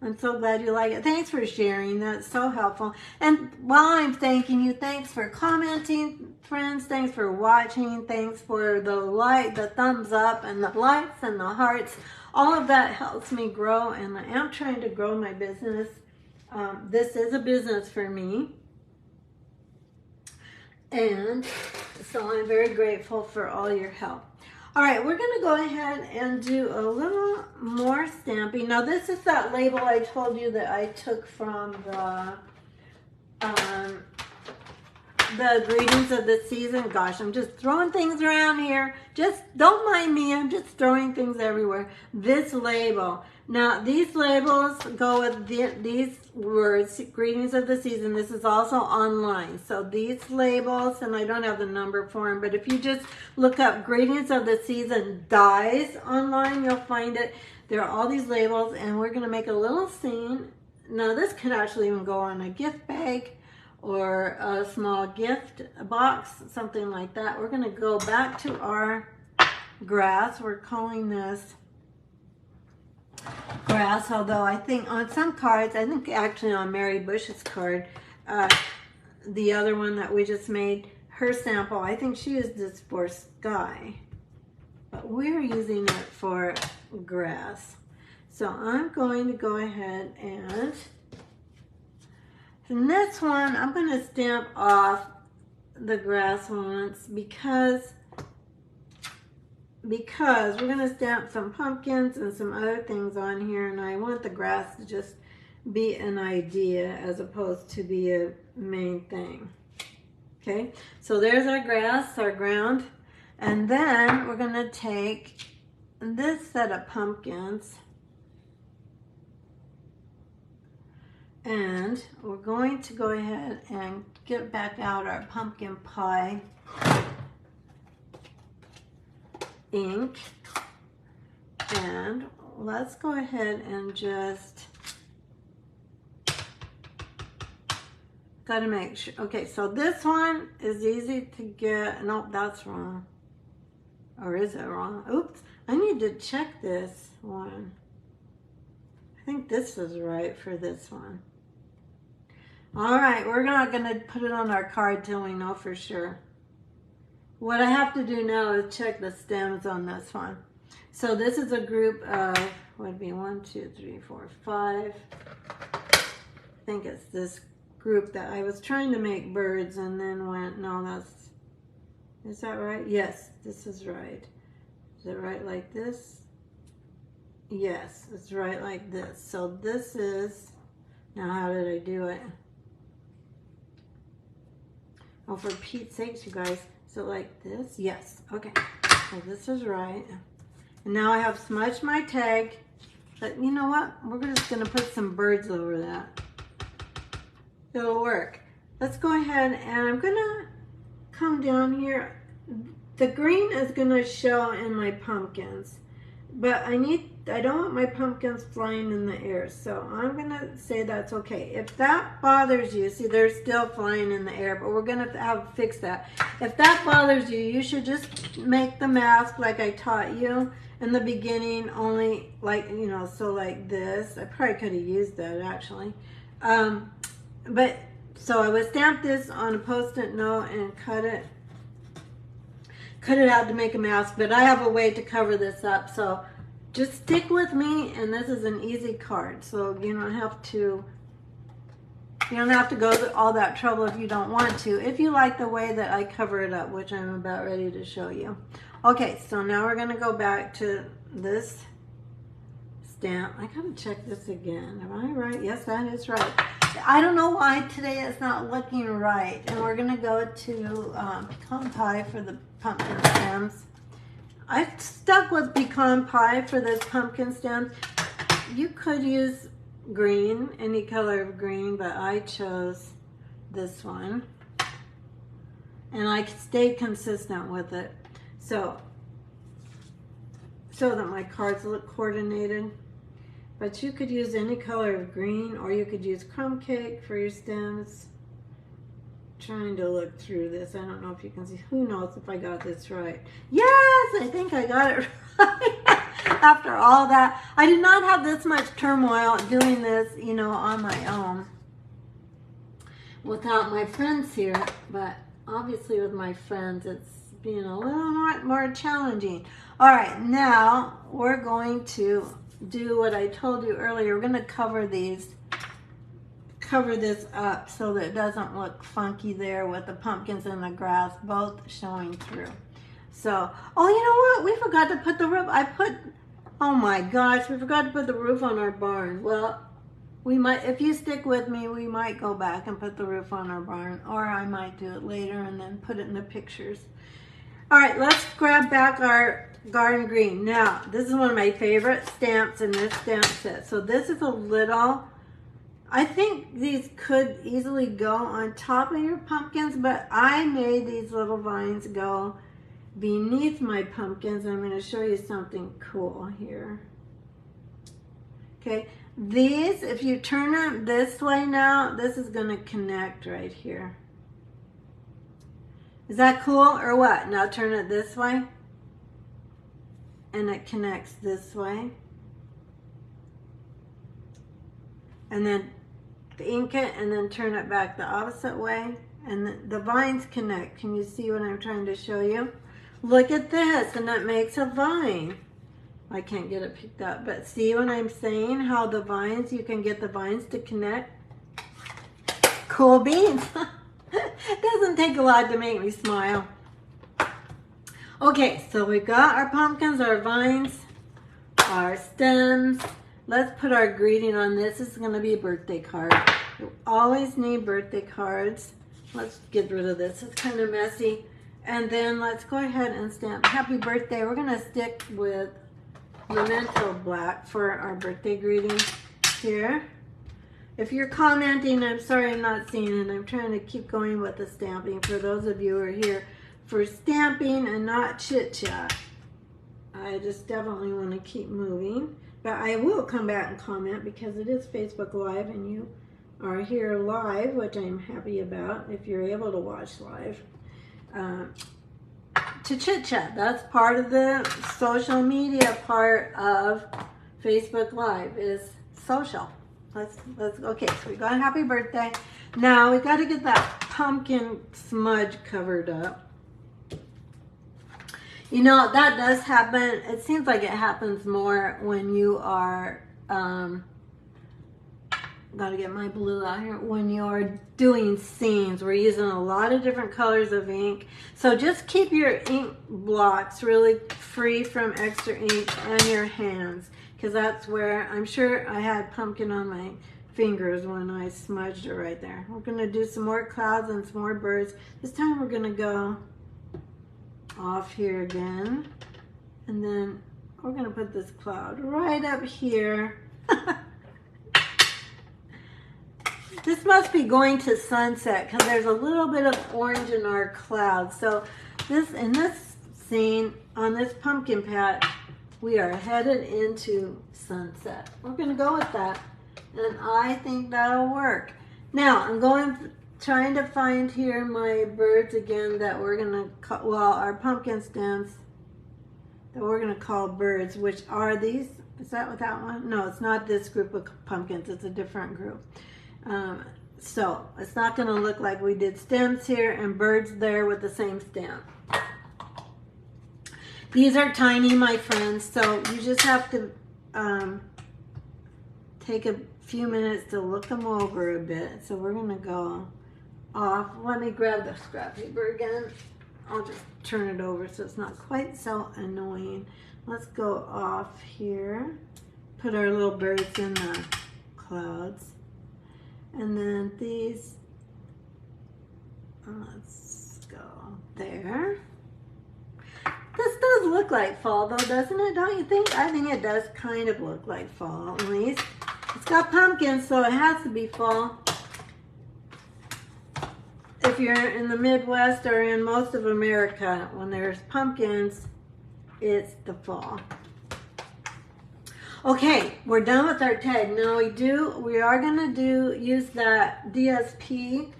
I'm so glad you like it. Thanks for sharing. That's so helpful. And while I'm thanking you, thanks for commenting, friends. Thanks for watching. Thanks for the thumbs up and the likes and the hearts. All of that helps me grow, and I am trying to grow my business. This is a business for me. And so I'm very grateful for all your help. All right, we're going to go ahead and do a little more stamping. Now, this is that label I told you that I took from the the greetings of the season. Gosh, I'm just throwing things around here. Just don't mind me. I'm just throwing things everywhere. This label. Now, these labels go with these words, greetings of the season. This is also online. So these labels, and I don't have the number for them, but if you just look up greetings of the season dies online, you'll find it. There are all these labels, and we're going to make a little scene. Now, this could actually even go on a gift bag or a small gift box, something like that. We're going to go back to our grass. We're calling this grass, although I think on some cards, I think actually on Mary Bush's card, the other one that we just made, her sample, I think she used this for sky, but we're using it for grass. So I'm going to go ahead and in this one, I'm going to stamp off the grass ones because we're going to stamp some pumpkins and some other things on here, and I want the grass to just be an idea as opposed to be a main thing. Okay, so there's our grass, our ground, and then we're going to take this set of pumpkins and we're going to go ahead and get back out our pumpkin pie ink, and let's go ahead and just gotta make sure. Okay, so this one is easy to get. Nope, that's wrong. Or is it wrong? Oops, I need to check this one. I think this is right for this one. All right, we're not gonna put it on our card till we know for sure. What I have to do now is check the stems on this one. So this is a group of, would be 1, 2, 3, 4, 5. I think it's this group that I was trying to make birds and then went, no, that's, is that right? Yes, this is right. Is it right like this? Yes, it's right like this. So this is, now how did I do it? Oh, for Pete's sakes, you guys. So like this? Yes. Okay. So this is right. And now I have smudged my tag. But you know what? We're just going to put some birds over that. It'll work. Let's go ahead and I'm going to come down here. The green is going to show in my pumpkins. But I don't want my pumpkins flying in the air. So I'm going to say that's okay. If that bothers you, see they're still flying in the air, but we're going to have to fix that. If that bothers you, you should just make the mask like I taught you in the beginning, only like, you know, so like this. I probably could have used that actually. But so I would stamp this on a Post-it note and cut it out to make a mask, but I have a way to cover this up, so just stick with me, and this is an easy card, so you don't have to go to all that trouble if you don't want to, if you like the way that I cover it up, which I'm about ready to show you. Okay, so now we're going to go back to this stamp. I gotta check this again. Am I right? Yes, that is right. I don't know why today it's not looking right, and we're going to go to pecan pie for the pumpkin stems. I stuck with pecan pie for this pumpkin stems. You could use green, any color of green, but I chose this one. And I stayed consistent with it. So that my cards look coordinated. But you could use any color of green, or you could use crumb cake for your stems. Trying to look through this. I don't know if you can see. Who knows if I got this right? Yes, I think I got it right. After all that, I did not have this much turmoil doing this, you know, on my own without my friends here. But obviously with my friends, it's being a little more challenging. All right, now we're going to do what I told you earlier. We're going to cover this up so that it doesn't look funky there with the pumpkins and the grass both showing through. So, oh, you know what? We forgot to put the roof. Oh my gosh, we forgot to put the roof on our barn. Well, We might, if you stick with me, we might go back and put the roof on our barn, or I might do it later and then put it in the pictures. All right, let's grab back our garden green. Now, this is one of my favorite stamps in this stamp set. So this is a little, I think these could easily go on top of your pumpkins, but I made these little vines go beneath my pumpkins. I'm going to show you something cool here. Okay, these, if you turn them this way now, this is going to connect right here. Is that cool or what? Now turn it this way, and it connects this way. And then ink it, and then turn it back the opposite way, and the vines connect. Can you see what I'm trying to show you? Look at this, and it makes a vine. I can't get it picked up, but see what I'm saying? How the vines, you can get the vines to connect. Cool beans. It doesn't take a lot to make me smile. Okay, so we've got our pumpkins, our vines, our stems. Let's put our greeting on this. This is going to be a birthday card. You always need birthday cards. Let's get rid of this. It's kind of messy. And then let's go ahead and stamp happy birthday. We're going to stick with Memento Black for our birthday greeting here. If you're commenting, I'm sorry I'm not seeing it. I'm trying to keep going with the stamping for those of you who are here for stamping and not chit chat. I just definitely want to keep moving. But I will come back and comment because it is Facebook Live and you are here live, which I'm happy about if you're able to watch live. To chit chat, that's part of the social media part of Facebook Live is social. Let's okay, so we got a happy birthday. Now we got to get that pumpkin smudge covered up. You know, that does happen. It seems like it happens more when you are, gotta get my blue out here, when you're doing scenes. We're using a lot of different colors of ink. So just keep your ink blocks really free from extra ink on your hands, because that's where, I'm sure I had pumpkin on my fingers when I smudged it right there. We're gonna do some more clouds and some more birds. This time we're gonna go off here again, and then we're gonna put this cloud right up here. This must be going to sunset because there's a little bit of orange in our cloud. So this, in this scene on this pumpkin patch, we are headed into sunset. We're gonna go with that, and I think that'll work. Now I'm trying to find here my birds again that we're gonna call, well, our pumpkin stems that we're gonna call birds, which are these. Is that what that one? No, it's not this group of pumpkins. It's a different group. So it's not gonna look like we did stems here and birds there with the same stem. These are tiny, my friends, so you just have to take a few minutes to look them over a bit. So we're gonna go off. Let me grab the scrap paper again. I'll just turn it over so it's not quite so annoying. Let's go off here. Put our little birds in the clouds. And then these, let's go there. This does look like fall though, doesn't it? Don't you think? I think it does kind of look like fall, at least. It's got pumpkins, so it has to be fall. If you're in the Midwest or in most of America, when there's pumpkins, it's the fall. Okay, we're done with our tag. Now we are gonna use that DSP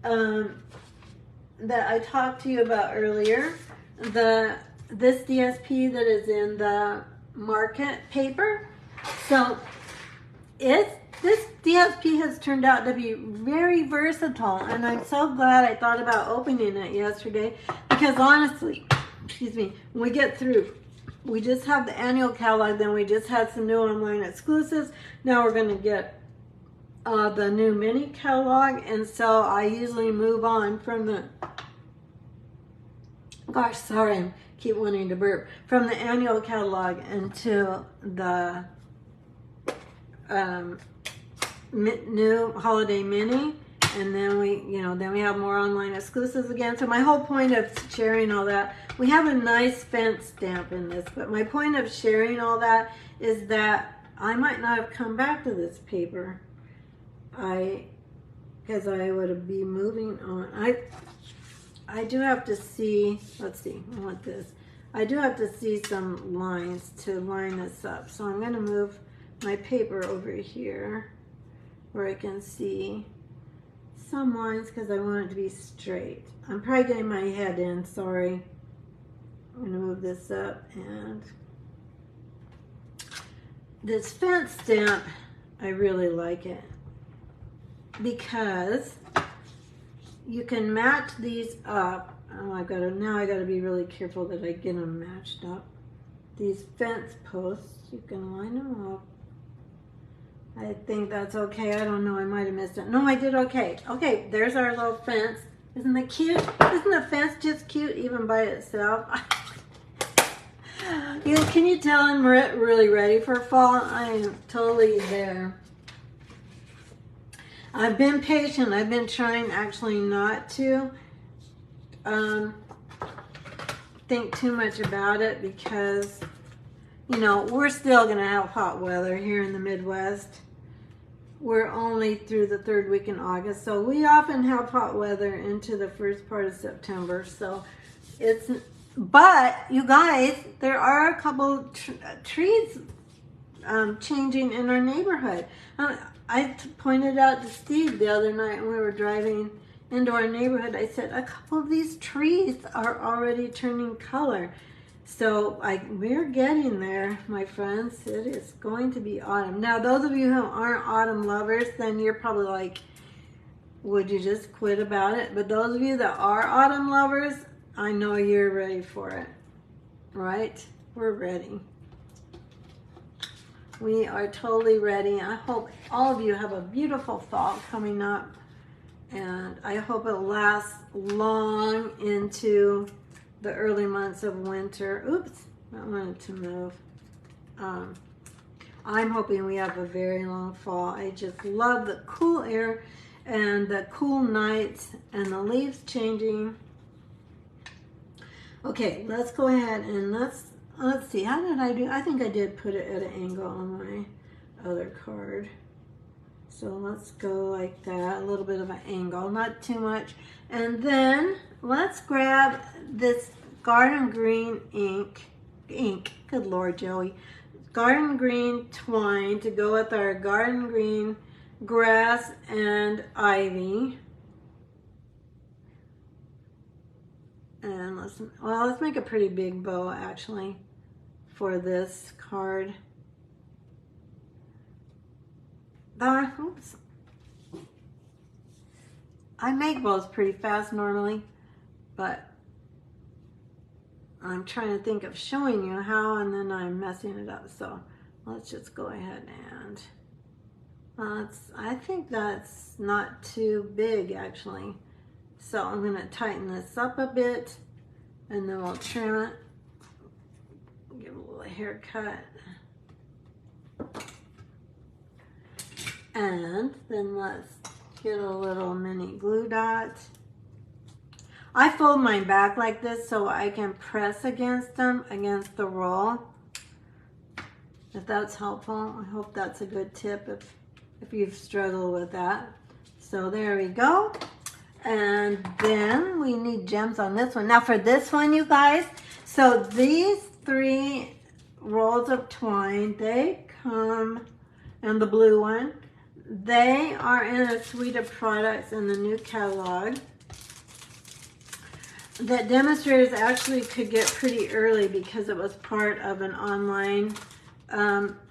that I talked to you about earlier. This DSP that is in the market paper. So this DSP has turned out to be very versatile, and I'm so glad I thought about opening it yesterday, because honestly, excuse me, when we get through, we just have the annual catalog, then we just had some new online exclusives. Now we're going to get the new mini catalog, and so I usually move on from the, gosh, sorry, I keep wanting to burp, from the annual catalog into the new holiday mini, and then we have more online exclusives again. So my whole point of sharing all that, we have a nice fence stamp in this, but my point of sharing all that is that I might not have come back to this paper. Because I would be moving on. I do have to see, let's see, I want this. I do have to see some lines to line this up. So I'm going to move my paper over here where I can see some lines because I want it to be straight. I'm probably getting my head in, sorry. I'm going to move this up, and this fence stamp, I really like it because you can match these up. Oh, now I gotta be really careful that I get them matched up. These fence posts, you can line them up. I think that's okay. I don't know, I might have missed it. No, I did okay. Okay, there's our little fence. Isn't that cute? Isn't the fence just cute even by itself? Can you tell I'm really ready for fall? I am totally there. I've been patient. I've been trying actually not to think too much about it because, we're still going to have hot weather here in the Midwest. We're only through the 3rd week in August, so we often have hot weather into the first part of September. So but you guys, there are a couple trees changing in our neighborhood. I pointed out to Steve the other night when we were driving into our neighborhood, I said, a couple of these trees are already turning color. So we're getting there, my friends. It is going to be autumn. Now, those of you who aren't autumn lovers, then you're probably like, would you just quit about it? But those of you that are autumn lovers, I know you're ready for it, right? We're ready. We are totally ready. I hope all of you have a beautiful fall coming up, and I hope it lasts long into the early months of winter. Oops, I wanted to move. I'm hoping we have a very long fall. I just love the cool air and the cool nights and the leaves changing. Okay, let's go ahead and let's see, how did I do? I think I did put it at an angle on my other card. So let's go like that, a little bit of an angle, not too much. And then let's grab this garden green ink, good Lord, Joey. Garden green twine to go with our garden green grass and ivy. And let's make a pretty big bow actually for this card. Oops. I make bows pretty fast normally, but I'm trying to think of showing you how, and then I'm messing it up. So let's just go ahead and I think that's not too big actually. So I'm going to tighten this up a bit, and then we'll trim it, give it a little haircut. And then let's get a little mini glue dot. I fold mine back like this so I can press against them, against the roll. If that's helpful, I hope that's a good tip if you've struggled with that. So there we go. And then we need gems on this one. Now for this one, you guys, so these 3 rolls of twine, they come, and the blue one, they are in a suite of products in the new catalog that demonstrators actually could get pretty early because it was part of an online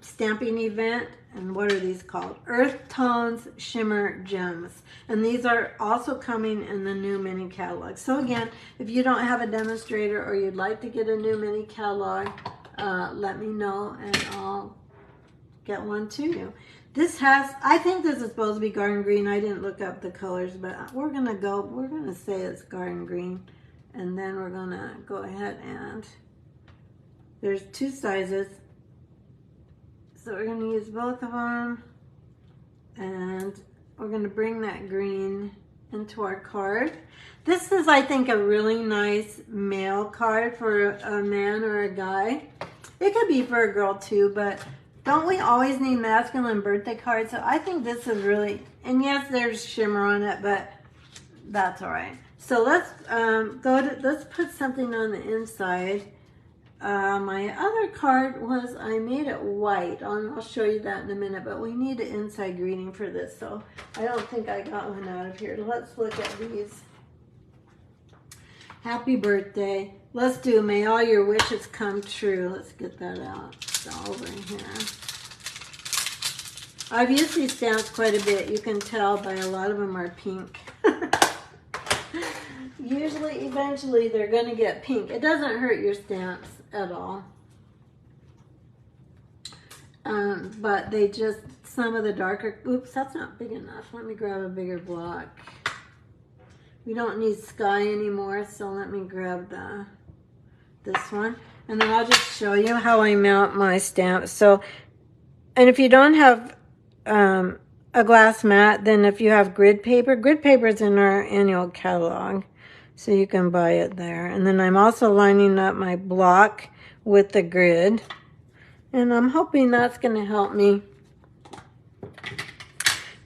stamping event. And what are these called? Earth Tones Shimmer Gems. And these are also coming in the new mini catalog. So again, if you don't have a demonstrator or you'd like to get a new mini catalog, let me know and I'll get one to you. This has, I think this is supposed to be garden green. I didn't look up the colors, but we're gonna say it's garden green. And then we're gonna go ahead and, there's 2 sizes. So we're going to use both of them. And we're going to bring that green into our card. This is, I think, a really nice mail card for a man or a guy. It could be for a girl too, but don't we always need masculine birthday cards? So I think this is really, and yes, there's shimmer on it, but that's all right. So let's let's put something on the inside. My other card was, I made it white. I'll show you that in a minute, but we need an inside greeting for this, so I don't think I got one out of here. Let's look at these. Happy birthday. Let's do may all your wishes come true. Let's get that out. It's all over in here. I've used these stamps quite a bit. You can tell by a lot of them are pink. Usually, eventually, they're going to get pink. It doesn't hurt your stamps at all. But they just, some of the darker, oops, that's not big enough. Let me grab a bigger block. We don't need sky anymore, so let me grab this one. And then I'll just show you how I mount my stamps. So, and if you don't have a glass mat, then if you have grid paper is in our annual catalog. So you can buy it there. And then I'm also lining up my block with the grid. And I'm hoping that's going to help me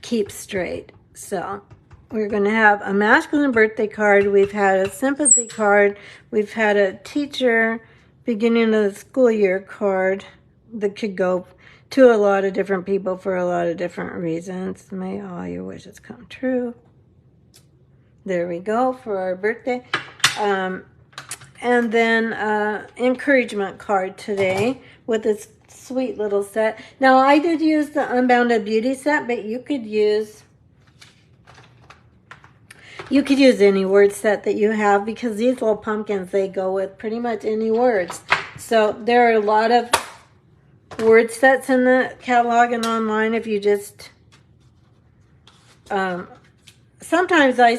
keep straight. So we're going to have a masculine birthday card. We've had a sympathy card. We've had a teacher beginning of the school year card that could go to a lot of different people for a lot of different reasons. May all your wishes come true. There we go for our birthday. And then encouragement card today with this sweet little set. Now I did use the Unbounded Beauty set, but you could use any word set that you have, because these little pumpkins, they go with pretty much any words. So there are a lot of word sets in the catalog and online. If you just sometimes I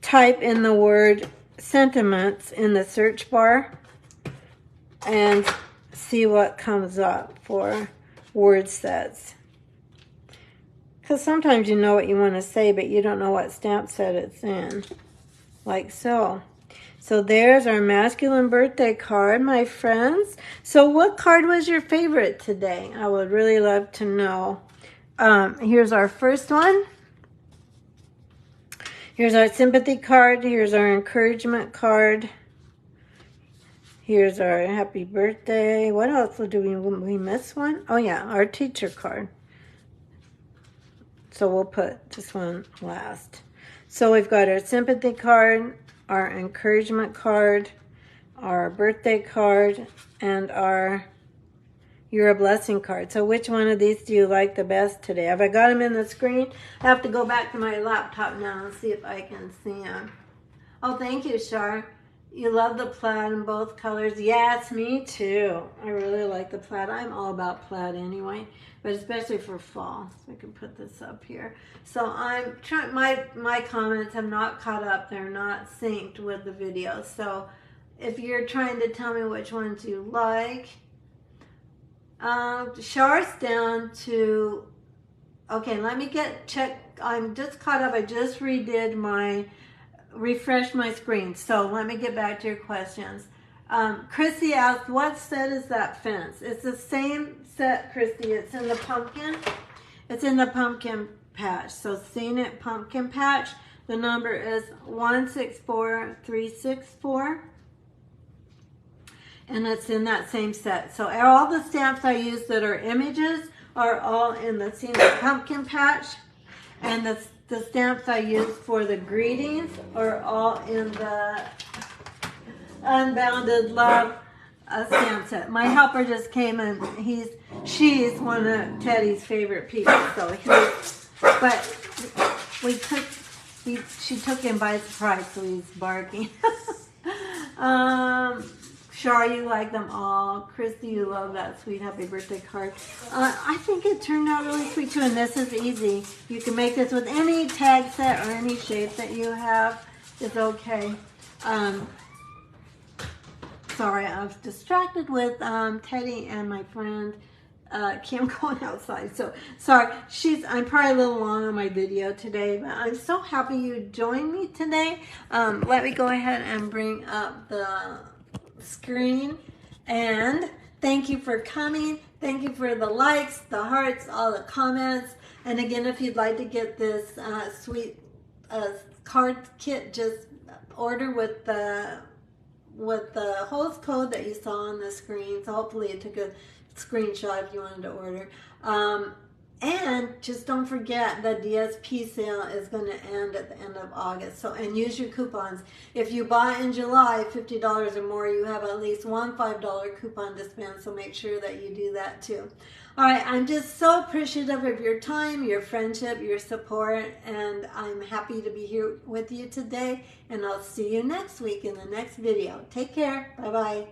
type in the word sentiments in the search bar and see what comes up for word sets. Because sometimes you know what you want to say, but you don't know what stamp set it's in. Like so. So there's our masculine birthday card, my friends. So what card was your favorite today? I would really love to know. Here's our first one. Here's our sympathy card. Here's our encouragement card. Here's our happy birthday. What else did we miss one? Oh yeah, our teacher card. So we'll put this one last. So we've got our sympathy card, our encouragement card, our birthday card, and our You're a Blessing card. So which one of these do you like the best today? Have I got them in the screen? I have to go back to my laptop now and see if I can see them. Oh, thank you, Shar. You love the plaid in both colors. Yes, me too. I really like the plaid. I'm all about plaid anyway, but especially for fall. So I can put this up here. So I'm trying, my comments have not caught up. They're not synced with the video. So if you're trying to tell me which ones you like, Shar's down to, okay, let me check. I'm just caught up. I just refreshed my screen. So let me get back to your questions. Chrissy asked, what set is that fence? It's the same set, Christy. It's in the pumpkin. It's in the pumpkin patch. So Scenic pumpkin patch. The number is 164364. And it's in that same set. So all the stamps I use that are images are all in the Scenic pumpkin patch. And the stamps I use for the greetings are all in the Unbounded Love stamp set. My helper just came and she's one of Teddy's favorite people. So she took him by surprise, so he's barking. Shar, you like them all. Christy, you love that sweet happy birthday card. I think it turned out really sweet too, and this is easy. You can make this with any tag set or any shape that you have. It's okay. Sorry, I was distracted with Teddy and my friend Kim going outside. So sorry, I'm probably a little long on my video today, but I'm so happy you joined me today. Let me go ahead and bring up the screen, and thank you for coming. Thank you for the likes, the hearts, all the comments. And again, if you'd like to get this sweet card kit, just order with the host code that you saw on the screen. So hopefully it took a screenshot if you wanted to order. And just don't forget the DSP sale is going to end at the end of August. So, and use your coupons. If you buy in July $50 or more, you have at least one $5 coupon to spend. So make sure that you do that too. All right, I'm just so appreciative of your time, your friendship, your support, and I'm happy to be here with you today. And I'll see you next week in the next video. Take care. Bye-bye.